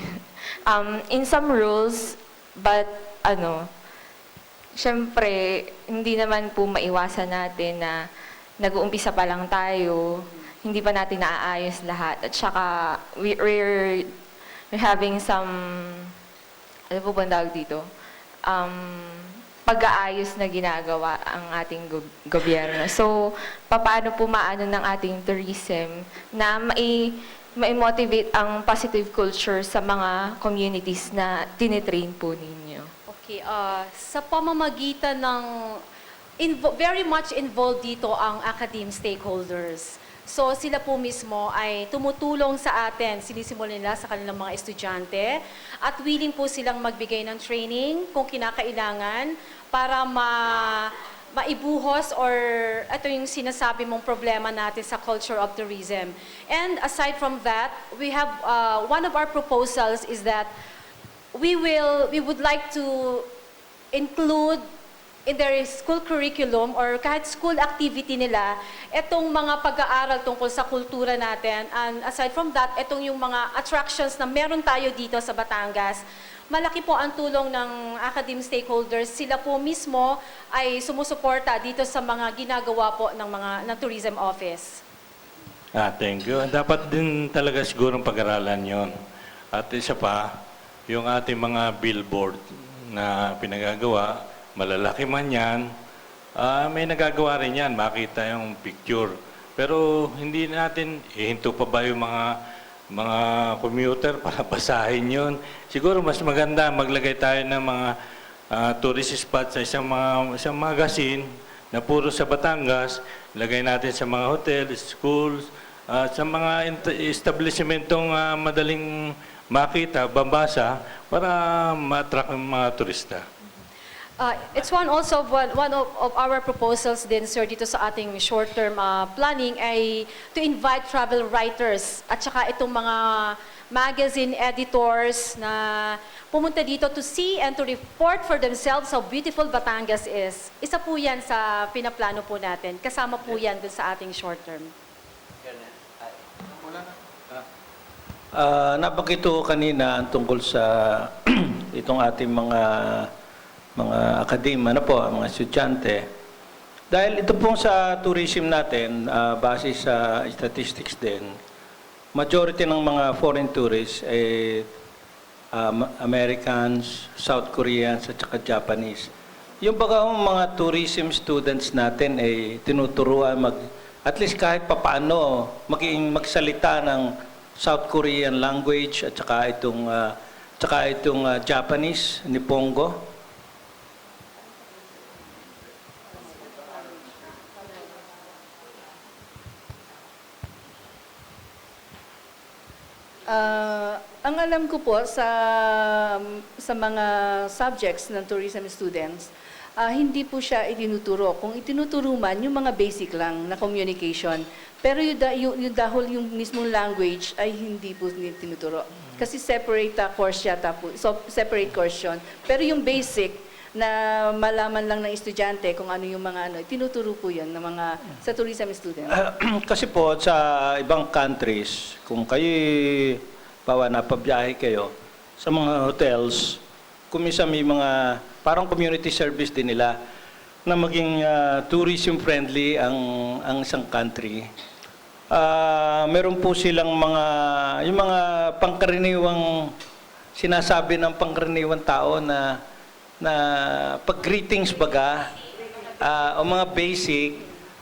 in some rules, but syempre hindi naman po maiwasan natin na nag-uumpisa pa lang tayo, hindi pa natin naaayos lahat, at saka we're having some ano po bang tawag dito, pag-aayos na ginagawa ang ating gobyerno. So, paano po maano ng ating tourism na mai-motivate ang positive culture sa mga communities na tinitrain po ninyo? Okay, sa pamamagitan ng very much involved dito ang academe stakeholders. So sila po mismo ay tumutulong sa atin, sinisimulan nila sa kanilang mga estudyante at willing po silang magbigay ng training kung kinakailangan para maibuhos or ito yung sinasabi mong problema natin sa culture of tourism. And aside from that, we have one of our proposals is that we would like to include in their school curriculum or kahit school activity nila, itong mga pag-aaral tungkol sa kultura natin. And aside from that, itong yung mga attractions na meron tayo dito sa Batangas, malaki po ang tulong ng academic stakeholders. Sila po mismo ay sumusuporta dito sa mga ginagawa po ng Tourism Office. Thank you. Dapat din talaga sigurong pag-aralan yon. At isa pa, yung ating mga billboard na pinagagawa, malalaki man yan, may nagagawa rin yan, makita yung picture. Pero hindi natin, ihinto pa ba yung mga commuter para basahin yun? Siguro mas maganda maglagay tayo ng mga tourist spot sa isang magazine na puro sa Batangas, lagay natin sa mga hotel, schools, sa mga establishmentong madaling makita, babasa, para ma-attract ng mga turista. It's one of our proposals din, sir, dito sa ating short-term planning ay to invite travel writers at saka itong mga magazine editors na pumunta dito to see and to report for themselves how beautiful Batangas is. Isa po yan sa pinaplano po natin. Kasama po yan dun sa ating short-term. Nabanggit ko kanina tungkol sa itong ating mga mga estudyante. Dahil ito pong sa tourism natin, base sa statistics din, majority ng mga foreign tourists ay Americans, South Koreans, at saka Japanese. Yung mga tourism students natin ay tinuturuan at least kahit papaano magsalita ng South Korean language at saka itong Japanese, Nihongo. Ang alam ko po sa mga subjects ng tourism students, hindi po siya itinuturo. Kung itinuturo man, yung mga basic lang na communication. Pero yung mismong language ay hindi po tinuturo. Kasi separate course yata po. So, separate course yun. Pero yung basic na malaman lang ng estudyante kung ano yung mga tinuturo po yun ng mga sa tourism students. Kasi po sa ibang countries, kung kayo napabiyahe kayo sa mga hotels, kung minsan may mga parang community service din nila na maging tourism friendly ang isang country. Meron po silang yung mga pangkaraniwang sinasabi ng pangkaraniwang tao na pag-greetings baga, o mga basic,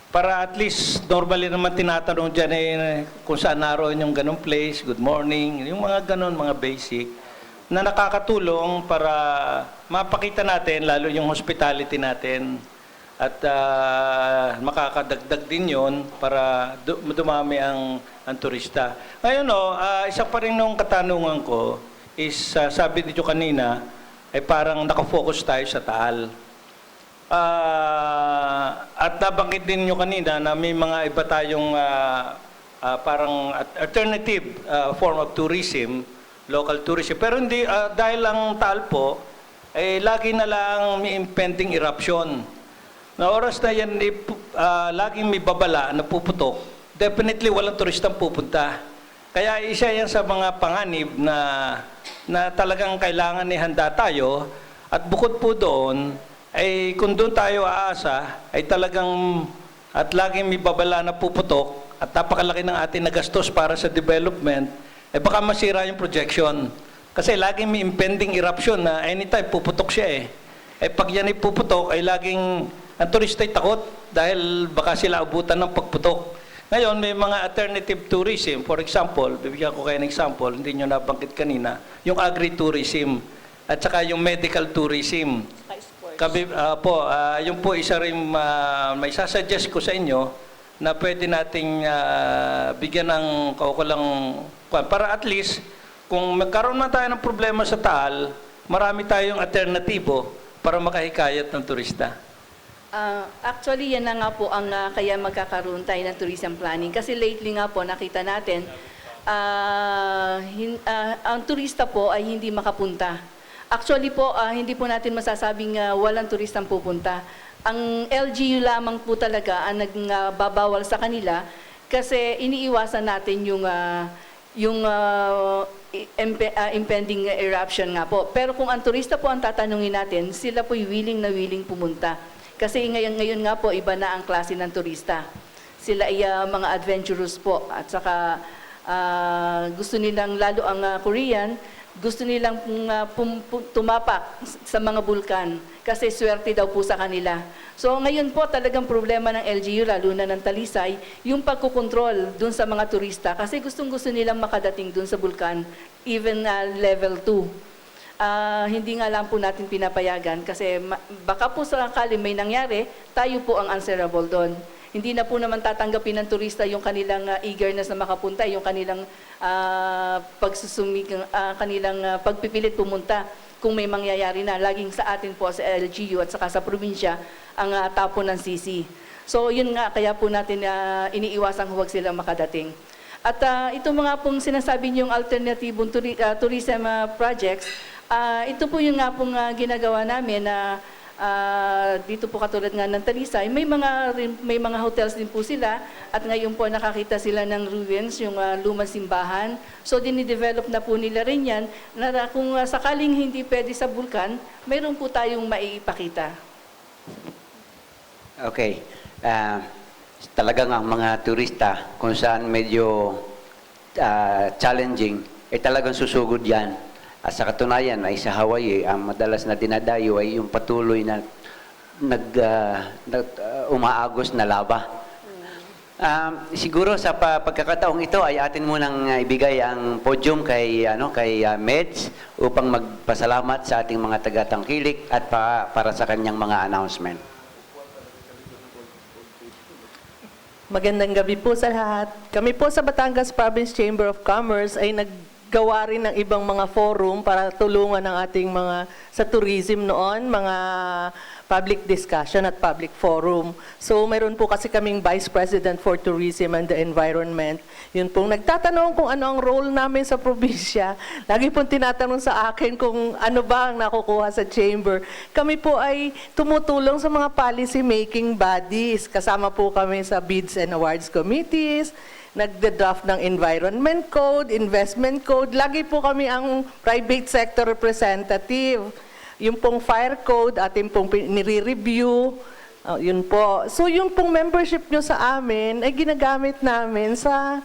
para at least normally naman tinatanong dyan kung saan naroon yung ganong place, good morning, yung mga ganon, mga basic, na nakakatulong para mapakita natin, lalo yung hospitality natin, at makakadagdag din yun para dumami ang turista. Ngayon, isa pa rin nung katanungan ko is, sabi dito kanina, ay parang nakafocus tayo sa Taal. At nabanggit din nyo kanina na may mga iba tayong parang alternative form of tourism, local tourism. Pero hindi, dahil ang Taal po, ay lagi na lang may impending eruption. Na oras na yan, laging may babala na puputok, definitely walang turistang pupunta. Kaya isa yan sa mga panganib na talagang kailangan ihanda tayo. At bukod po doon, ay kung doon tayo aasa, ay talagang at laging may babala na puputok at napakalaki ng ating nagastos para sa development, ay baka masira yung projection. Kasi laging may impending eruption na anytime puputok siya pag yan ay puputok, ay laging ang turista ay takot dahil baka sila abutan ng pagputok. Ngayon, may mga alternative tourism. For example, bibigyan ko kayo ng example, hindi nyo nabanggit kanina, yung agri-tourism at saka yung medical tourism. Yung po isa rin may sasuggest ko sa inyo na pwede nating bigyan ng kaukulang para at least kung magkaroon man tayo ng problema sa Taal, marami tayong alternatibo para makahikayat ng turista. Actually, yan na nga po ang kaya magkakaroon tayo ng tourism planning. Kasi lately nga po, nakita natin, ang turista po ay hindi makapunta. Actually po, hindi po natin masasabing walang turistang pupunta. Ang LGU lamang po talaga ang nagbabawal sa kanila kasi iniiwasan natin yung impending eruption nga po. Pero kung ang turista po ang tatanungin natin, sila po'y willing na willing pumunta. Kasi ngayon nga po, iba na ang klase ng turista. Sila ay mga adventurous po at saka gusto nilang, lalo ang Korean, gusto nilang tumapak sa mga bulkan kasi swerte daw po sa kanila. So ngayon po talagang problema ng LGU, lalo na ng Talisay, yung pagkukontrol dun sa mga turista kasi gustong-gusto nilang makadating dun sa bulkan, even level 2. Hindi nga lang po natin pinapayagan kasi baka po sakali may nangyari, tayo po ang answerable doon. Hindi na po naman tatanggapin ng turista yung kanilang eagerness na makapunta, yung kanilang kanilang pagpipilit pumunta kung may mangyayari na. Laging sa atin po sa LGU at saka sa probinsya ang tapon ng CC. So yun nga, kaya po natin iniiwasang huwag silang makadating. At ito mga pong sinasabi niyong alternatibong tourism projects, ito po yung nga pong ginagawa namin na dito po katulad nga ng Talisay, may mga hotels din po sila at ngayon po nakakita sila ng ruins, yung lumang simbahan. So dinidevelop na po nila rin yan na kung sakaling hindi pwede sa bulkan, mayroon po tayong maiipakita. Okay. Talagang ang mga turista kung saan medyo challenging, talagang susugod yan. At sa katunayan ay sa Hawaii, ang madalas na dinadayo ay yung patuloy na umaagos na lava. Siguro sa pagkakataong ito ay atin munang ibigay ang podium kay Meds upang magpasalamat sa ating mga taga-tangkilik at para sa kanyang mga announcement. Magandang gabi po sa lahat. Kami po sa Batangas Province Chamber of Commerce ay naggawa rin ng ibang mga forum para tulungan ang ating mga sa tourism noon, mga public discussion at public forum. So mayroon po kasi kaming Vice President for Tourism and the Environment. Yun pong nagtatanong kung ano ang role namin sa probinsya. Lagi pong tinatanong sa akin kung ano ba ang nakukuha sa chamber. Kami po ay tumutulong sa mga policy making bodies. Kasama po kami sa Bids and Awards Committees, nagde-draft ng Environment Code, Investment Code. Lagi po kami ang private sector representative. Yung pong Fire Code, atin pong nire-review. Yun po. So yung pong membership nyo sa amin ay ginagamit namin sa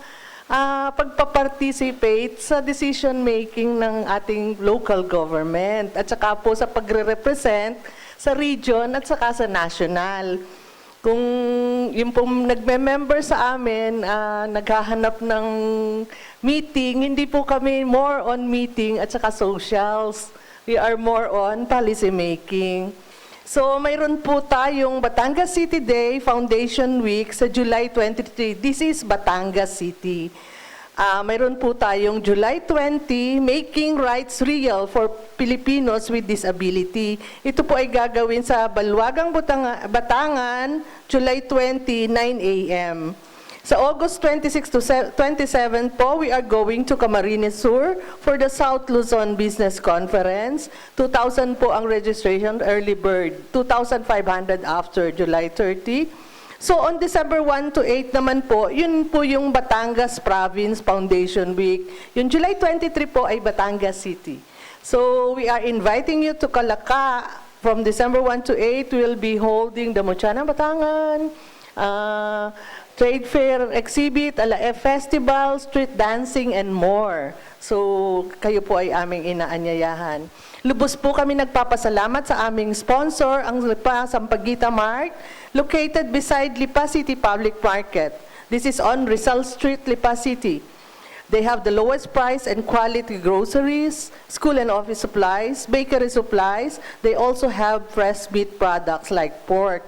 pagpaparticipate sa decision making ng ating local government at saka po sa pagre-represent sa region at saka sa national. Kung yung pong nagme-member sa amin, naghahanap ng meeting, hindi po kami more on meeting at saka socials. We are more on policy making. So mayroon po tayong Batangas City Day Foundation Week sa July 23. This is Batangas City. Mayroon po tayong July 20, Making Rights Real for Filipinos with Disability. Ito po ay gagawin sa Balwagang Batangan, July 20, 9 a.m. Sa August 26 to 27 po, we are going to Camarines Sur for the South Luzon Business Conference. 2,000 po ang registration, early bird. 2,500 after July 30. So on December 1 to 8 naman po, yun po yung Batangas Province Foundation Week. Yung July 23 po ay Batangas City. So we are inviting you to Calaca. From December 1 to 8, we will be holding the Muchana Batangan, trade fair exhibit, ALAF festival, street dancing, and more. So, kayo po ay aming inaanyayahan. Lubos po kami nagpapasalamat sa aming sponsor, ang Lipa Sampaguita Mart, located beside Lipa City Public Market. This is on Rizal Street, Lipa City. They have the lowest price and quality groceries, school and office supplies, bakery supplies. They also have fresh meat products like pork.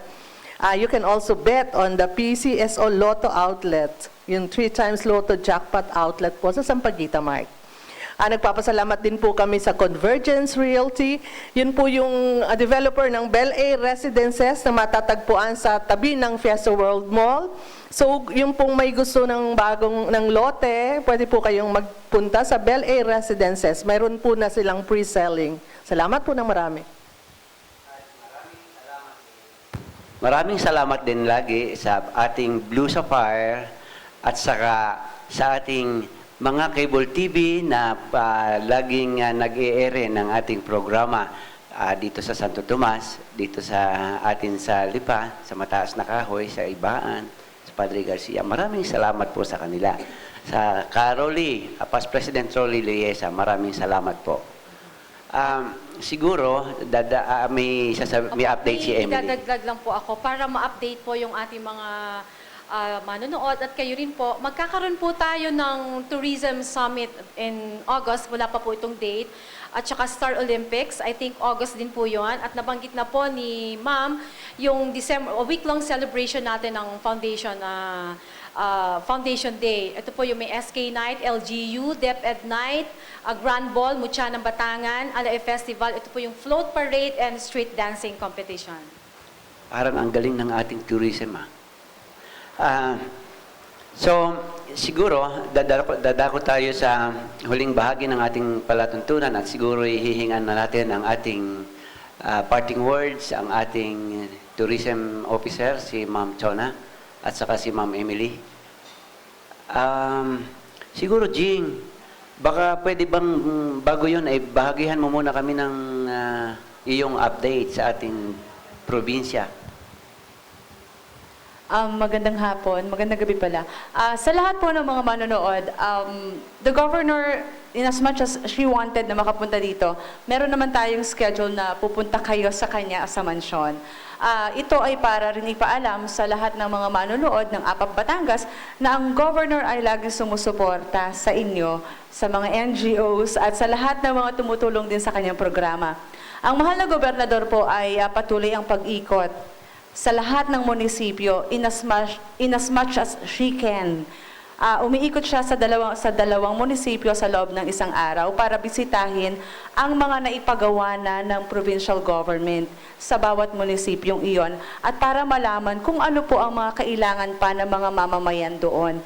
You can also bet on the PCSO Lotto outlet, yung 3 times Lotto jackpot outlet po sa Sampaguita Mart. Nagpapasalamat din po kami sa Convergence Realty. Yun po yung developer ng Bel Air Residences na matatagpuan sa tabi ng Fiesta World Mall. So, yung pong may gusto ng ng lote, pwede po kayong magpunta sa Bel Air Residences. Mayroon po na silang pre-selling. Salamat po ng marami. Maraming salamat din lagi sa ating Blue Sapphire at saka sa ating mga cable TV na laging nag-e-air ng ating programa dito sa Santo Tomas, dito sa atin sa Lipa, sa Mataas na Kahoy, sa Ibaan, sa Padre Garcia. Maraming salamat po sa kanila. Sa Caroli, Past President Rolly Liesa, maraming salamat po. Siguro, may update si Emily. Idadagdag lang po ako para ma-update po yung ating mga manonood at kayo rin po. Magkakaroon po tayo ng Tourism Summit in August. Wala pa po itong date. At saka Star Olympics, I think August din po yun. At nabanggit na po ni Ma'am yung week-long celebration natin ng Foundation Day. Ito po yung may SK Night, LGU, DepEd Night, Grand Ball, Mucha ng Batangan, Alae Festival. Ito po yung float parade and street dancing competition. Parang ang galing ng ating tourism. So, siguro, dadako tayo sa huling bahagi ng ating palatuntunan at siguro hihingan na natin ang ating parting words, ang ating tourism officer, si Ma'am Chona, at saka si Ma'am Emily. Siguro, Jing, baka pwede bang bago yun ay bahagihan mo muna kami ng iyong update sa ating probinsya. Magandang hapon, magandang gabi pala. Sa lahat po ng mga manonood, the governor, in as much as she wanted na makapunta dito, meron naman tayong schedule na pupunta kayo sa kanya sa mansyon. Ito ay para rin ipaalam sa lahat ng mga manonood ng APAP Batangas na ang governor ay laging sumusuporta sa inyo, sa mga NGOs at sa lahat ng mga tumutulong din sa kanyang programa. Ang mahal na gobernador po ay patuloy ang pag-ikot sa lahat ng munisipyo in as much as she can. Umiikot siya sa dalawang munisipyo sa loob ng isang araw para bisitahin ang mga naipagawa na ng provincial government sa bawat munisipyong iyon at para malaman kung ano po ang mga kailangan pa ng mga mamamayan doon.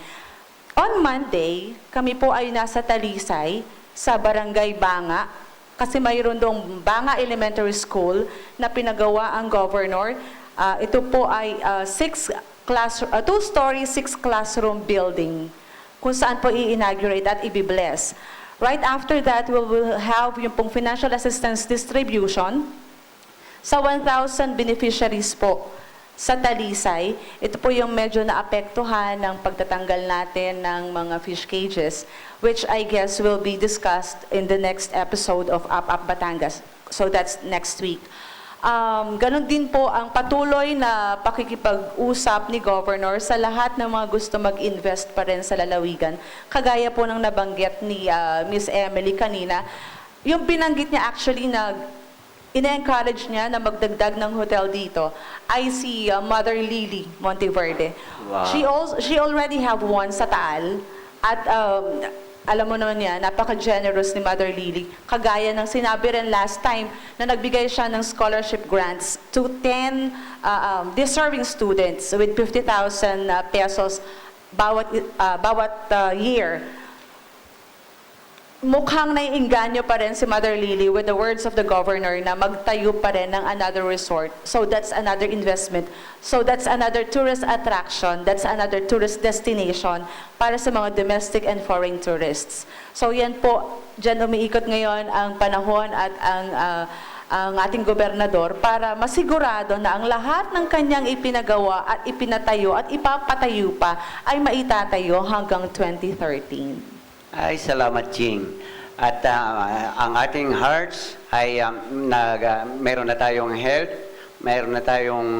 On Monday, kami po ay nasa Talisay sa Barangay Banga kasi mayroon doong Banga Elementary School na pinagawa ang governor. Ito po ay two-story, 6-classroom building kung saan po i-inaugurate at i-bless. Right after that, we will have yung pong financial assistance distribution sa 1,000 beneficiaries po sa Talisay. Ito po yung medyo naapektuhan ng pagtatanggal natin ng mga fish cages, which I guess will be discussed in the next episode of APAP Batangas. So that's next week. Ganon din po ang patuloy na pakikipag-usap ni Governor sa lahat ng mga gusto mag-invest pa rin sa lalawigan. Kagaya po ng nabanggit ni Miss Emily kanina, yung binanggit niya actually na ina-encourage niya na magdagdag ng hotel dito ay si Mother Lily Monteverde. Wow. She already have one sa Taal at alam mo naman yan, napaka-generous ni Mother Lily. Kagaya ng sinabi rin last time na nagbigay siya ng scholarship grants to 10 deserving students with 50,000 pesos bawat year. Mukhang naiinganyo pa rin si Mother Lily with the words of the governor na magtayo pa rin ng another resort. So that's another investment. So that's another tourist attraction. That's another tourist destination para sa mga domestic and foreign tourists. So yan po, dyan umiikot ngayon ang panahon at ang ating gobernador para masigurado na ang lahat ng kanyang ipinagawa at ipinatayo at ipapatayo pa ay maitatayo hanggang 2013. Ay, salamat, Ching. At ang ating hearts ay meron na tayong health, meron na tayong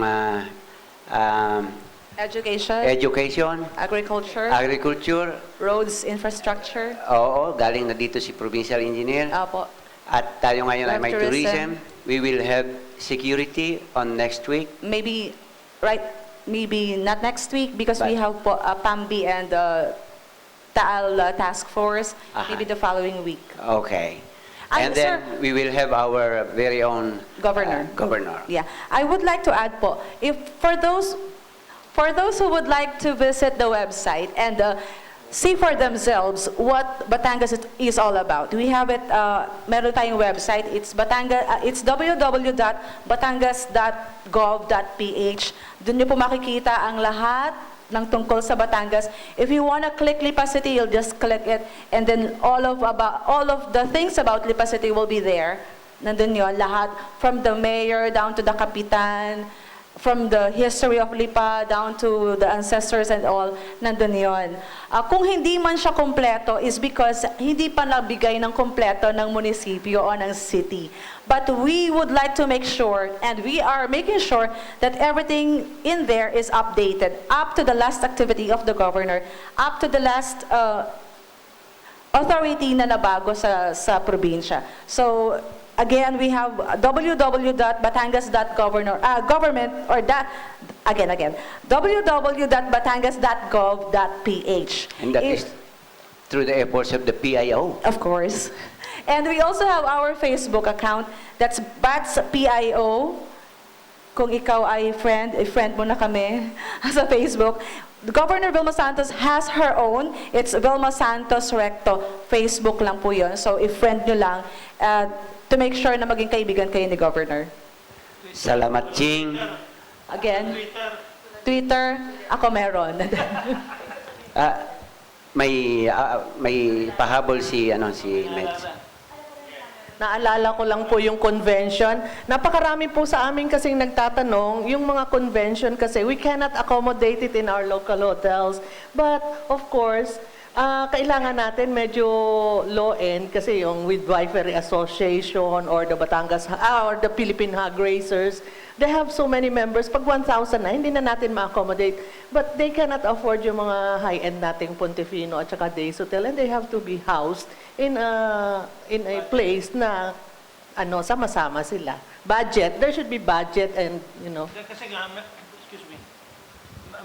education, agriculture, roads, infrastructure. Oo, galing na dito si Provincial Engineer. Opo. At tayo ngayon ay may tourism. We will have security on next week. Maybe not next week because we have PAMBI and Taal Task Force, maybe the following week. Okay. And And then sir- we will have our very own Governor. governor. Yeah, I would like to add po, if for those who would like to visit the website and see for themselves what Batangas is all about, we have it. Meron tayong website. It's it's www.batangas.gov.ph. Doon niyo po makikita ang lahat ng tungkol sa Batangas. If you wanna click Lipa City, you'll just click it, and then all of the things about Lipa City will be there. Nandun yun, lahat, from the mayor down to the kapitan, from the history of Lipa down to the ancestors and all, nandun yun. Kung hindi man siya kompleto is because hindi pa nabigay ng kompleto ng munisipyo o ng city. But we would like to make sure, and we are making sure, that everything in there is updated up to the last activity of the governor, up to the last authority na nabago sa probinsya. So, again, we have www.batangas.governor, And that is through the efforts of the PIO. Of course. And we also have our Facebook account. That's BATS PIO. Kung ikaw ay friend mo na kami sa Facebook. Governor Vilma Santos has her own. It's Vilma Santos Recto. Facebook lang po yun. So, i-friend nyo lang to make sure na maging kaibigan kayo ni Governor. Salamat, Ching. Again, Twitter, ako meron. May pahabol si Meds. Naalala ko lang po yung convention. Napakarami po sa amin kasing nagtatanong, yung mga convention kasi, we cannot accommodate it in our local hotels. But, of course, kailangan natin medyo low-end kasi yung Midwifery Association or the Batangas, or the Philippine Hog Racers, they have so many members. Pag 1,000 na, hindi na natin ma-accommodate. But they cannot afford yung mga high-end nating Pontefino at saka Days Hotel, and they have to be housed in a place na sama-sama sila. Budget, there should be budget and, Kasi nga, excuse me,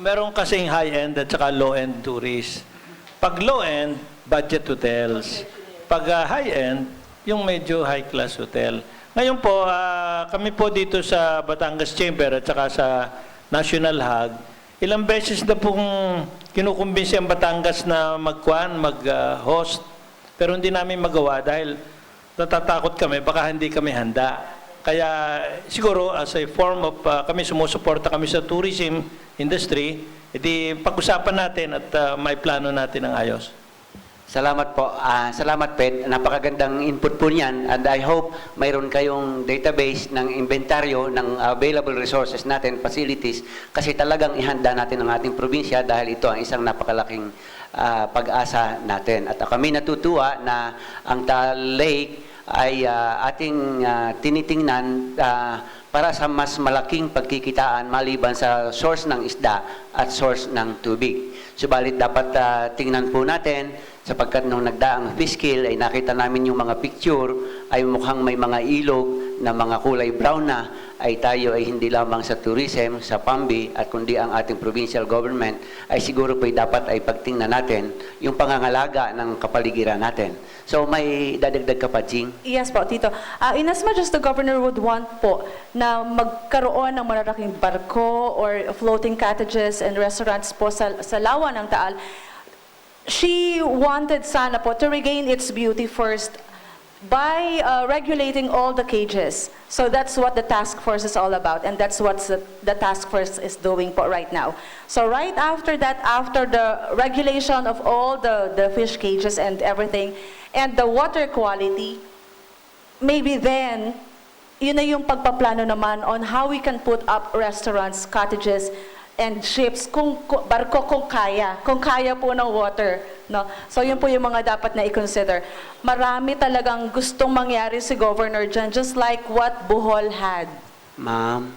meron kasing high-end at saka low-end tourists. Pag low-end, budget hotels. Pag high-end, yung medyo high-class hotel. Ngayon po, kami po dito sa Batangas Chamber at saka sa National Hog, ilang beses na pong kinukumbinsi ang Batangas na mag-host, pero hindi namin magawa dahil natatakot kami, baka hindi kami handa. Kaya siguro as a form of, kami sumusuporta kami sa tourism industry, edi pag-usapan natin at may plano natin ng ayos. Salamat po. Salamat, Ped. Napakagandang input po niyan. And I hope mayroon kayong database ng inventaryo ng available resources natin, facilities, kasi talagang ihanda natin ang ating probinsya dahil ito ang isang napakalaking pag-asa natin. At kami natutuwa na ang Taal Lake ay ating tinitingnan para sa mas malaking pagkikitaan maliban sa source ng isda at source ng tubig. Subalit dapat tingnan po natin sapagkat nung nagdaang fiscal ay nakita namin yung mga picture ay mukhang may mga ilog na mga kulay brown na ay tayo ay hindi lamang sa tourism, sa PAMBI at kundi ang ating provincial government ay siguro po dapat ay pagtingnan natin yung pangangalaga ng kapaligiran natin. So may dadagdag ka pa, Ching? Yes po, Tito. In as much as the governor would want po na magkaroon ng malalaking barko or floating cottages and restaurants po sa lawa ng Taal, she wanted sana po to regain its beauty first by regulating all the cages. So that's what the task force is all about, and that's what the task force is doing po right now. So right after that, after the regulation of all the fish cages and everything, and the water quality, maybe then, yun na yung pagpaplano naman on how we can put up restaurants, cottages, and ships, barko kung kaya po ng water. No? So yun po yung mga dapat na i-consider. Marami talagang gustong mangyari si Governor dyan, just like what Bohol had. Ma'am,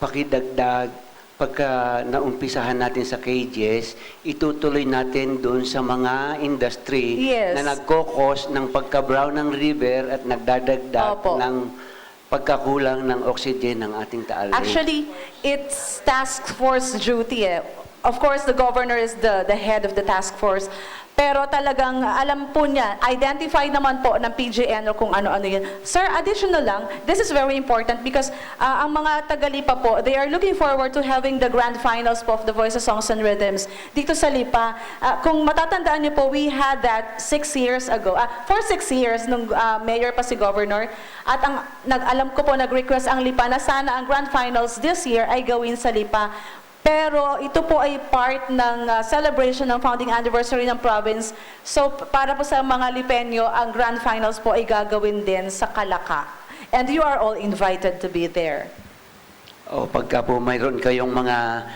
pakidagdag, pagka naumpisahan natin sa cages, itutuloy natin doon sa mga industry Yes. na nagkokos ng pagka-brown ng river at nagdadagdag Opo. ng pagkakulang ng oxygen ng ating Taal Lake. Actually, it's task force duty. Of course, the governor is the head of the task force. Pero talagang alam po niya, identify naman po ng PGN kung ano-ano yun. Sir, additional lang, this is very important because ang mga taga-Lipa po, they are looking forward to having the grand finals po of the Voice of Songs and Rhythms dito sa Lipa. Kung matatandaan niyo po, we had that 6 years ago, for 6 years nung mayor pa si Governor. At alam ko po, nag-request ang Lipa na sana ang grand finals this year ay gawin sa Lipa. Pero ito po ay part ng celebration ng founding anniversary ng province. So para po sa mga Lipenyo, ang grand finals po ay gagawin din sa Calaca. And you are all invited to be there. O pagka po mayroon kayong mga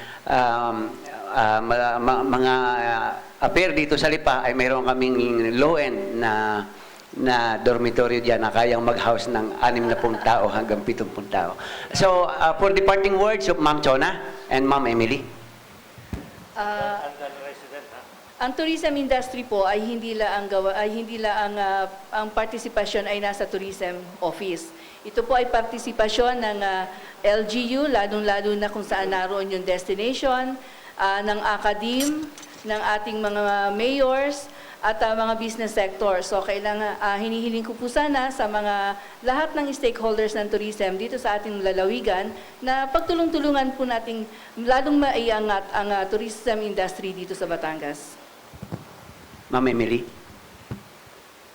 affair dito sa Lipa, ay mayroon kaming low-end na dormitorio diyan na kayang mag-house ng 60 tao hanggang 70 tao. So, for departing words of Ma'am Chona and Ma'am Emily. Ang tourism industry po ay hindi la ang partisipasyon ay nasa tourism office. Ito po ay partisipasyon ng LGU, lalong-lalo na kung saan naroon yung destination, ng academe, ng ating mga mayors, at mga business sector. So kailangan hinihiling ko po sana sa mga lahat ng stakeholders ng tourism dito sa ating lalawigan na pagtulong-tulungan po nating lalong maiangat ang tourism industry dito sa Batangas. Ma'am Emily.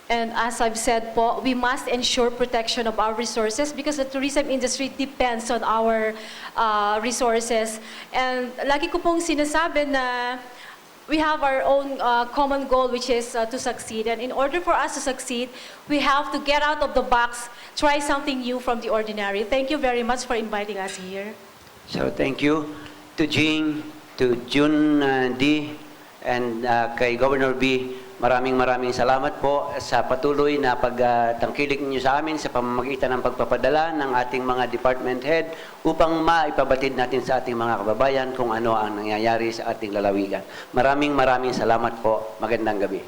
And as I've said po, we must ensure protection of our resources because the tourism industry depends on our resources. And lagi ko pong sinasabi na we have our own common goal, which is to succeed. And in order for us to succeed, we have to get out of the box, try something new from the ordinary. Thank you very much for inviting us here. So thank you to Jing, to Jun D, and kay Governor B. Maraming salamat po sa patuloy na pagtangkilik ninyo sa amin sa pamamagitan ng pagpapadala ng ating mga department head upang maipabatid natin sa ating mga kababayan kung ano ang nangyayari sa ating lalawigan. Maraming salamat po. Magandang gabi.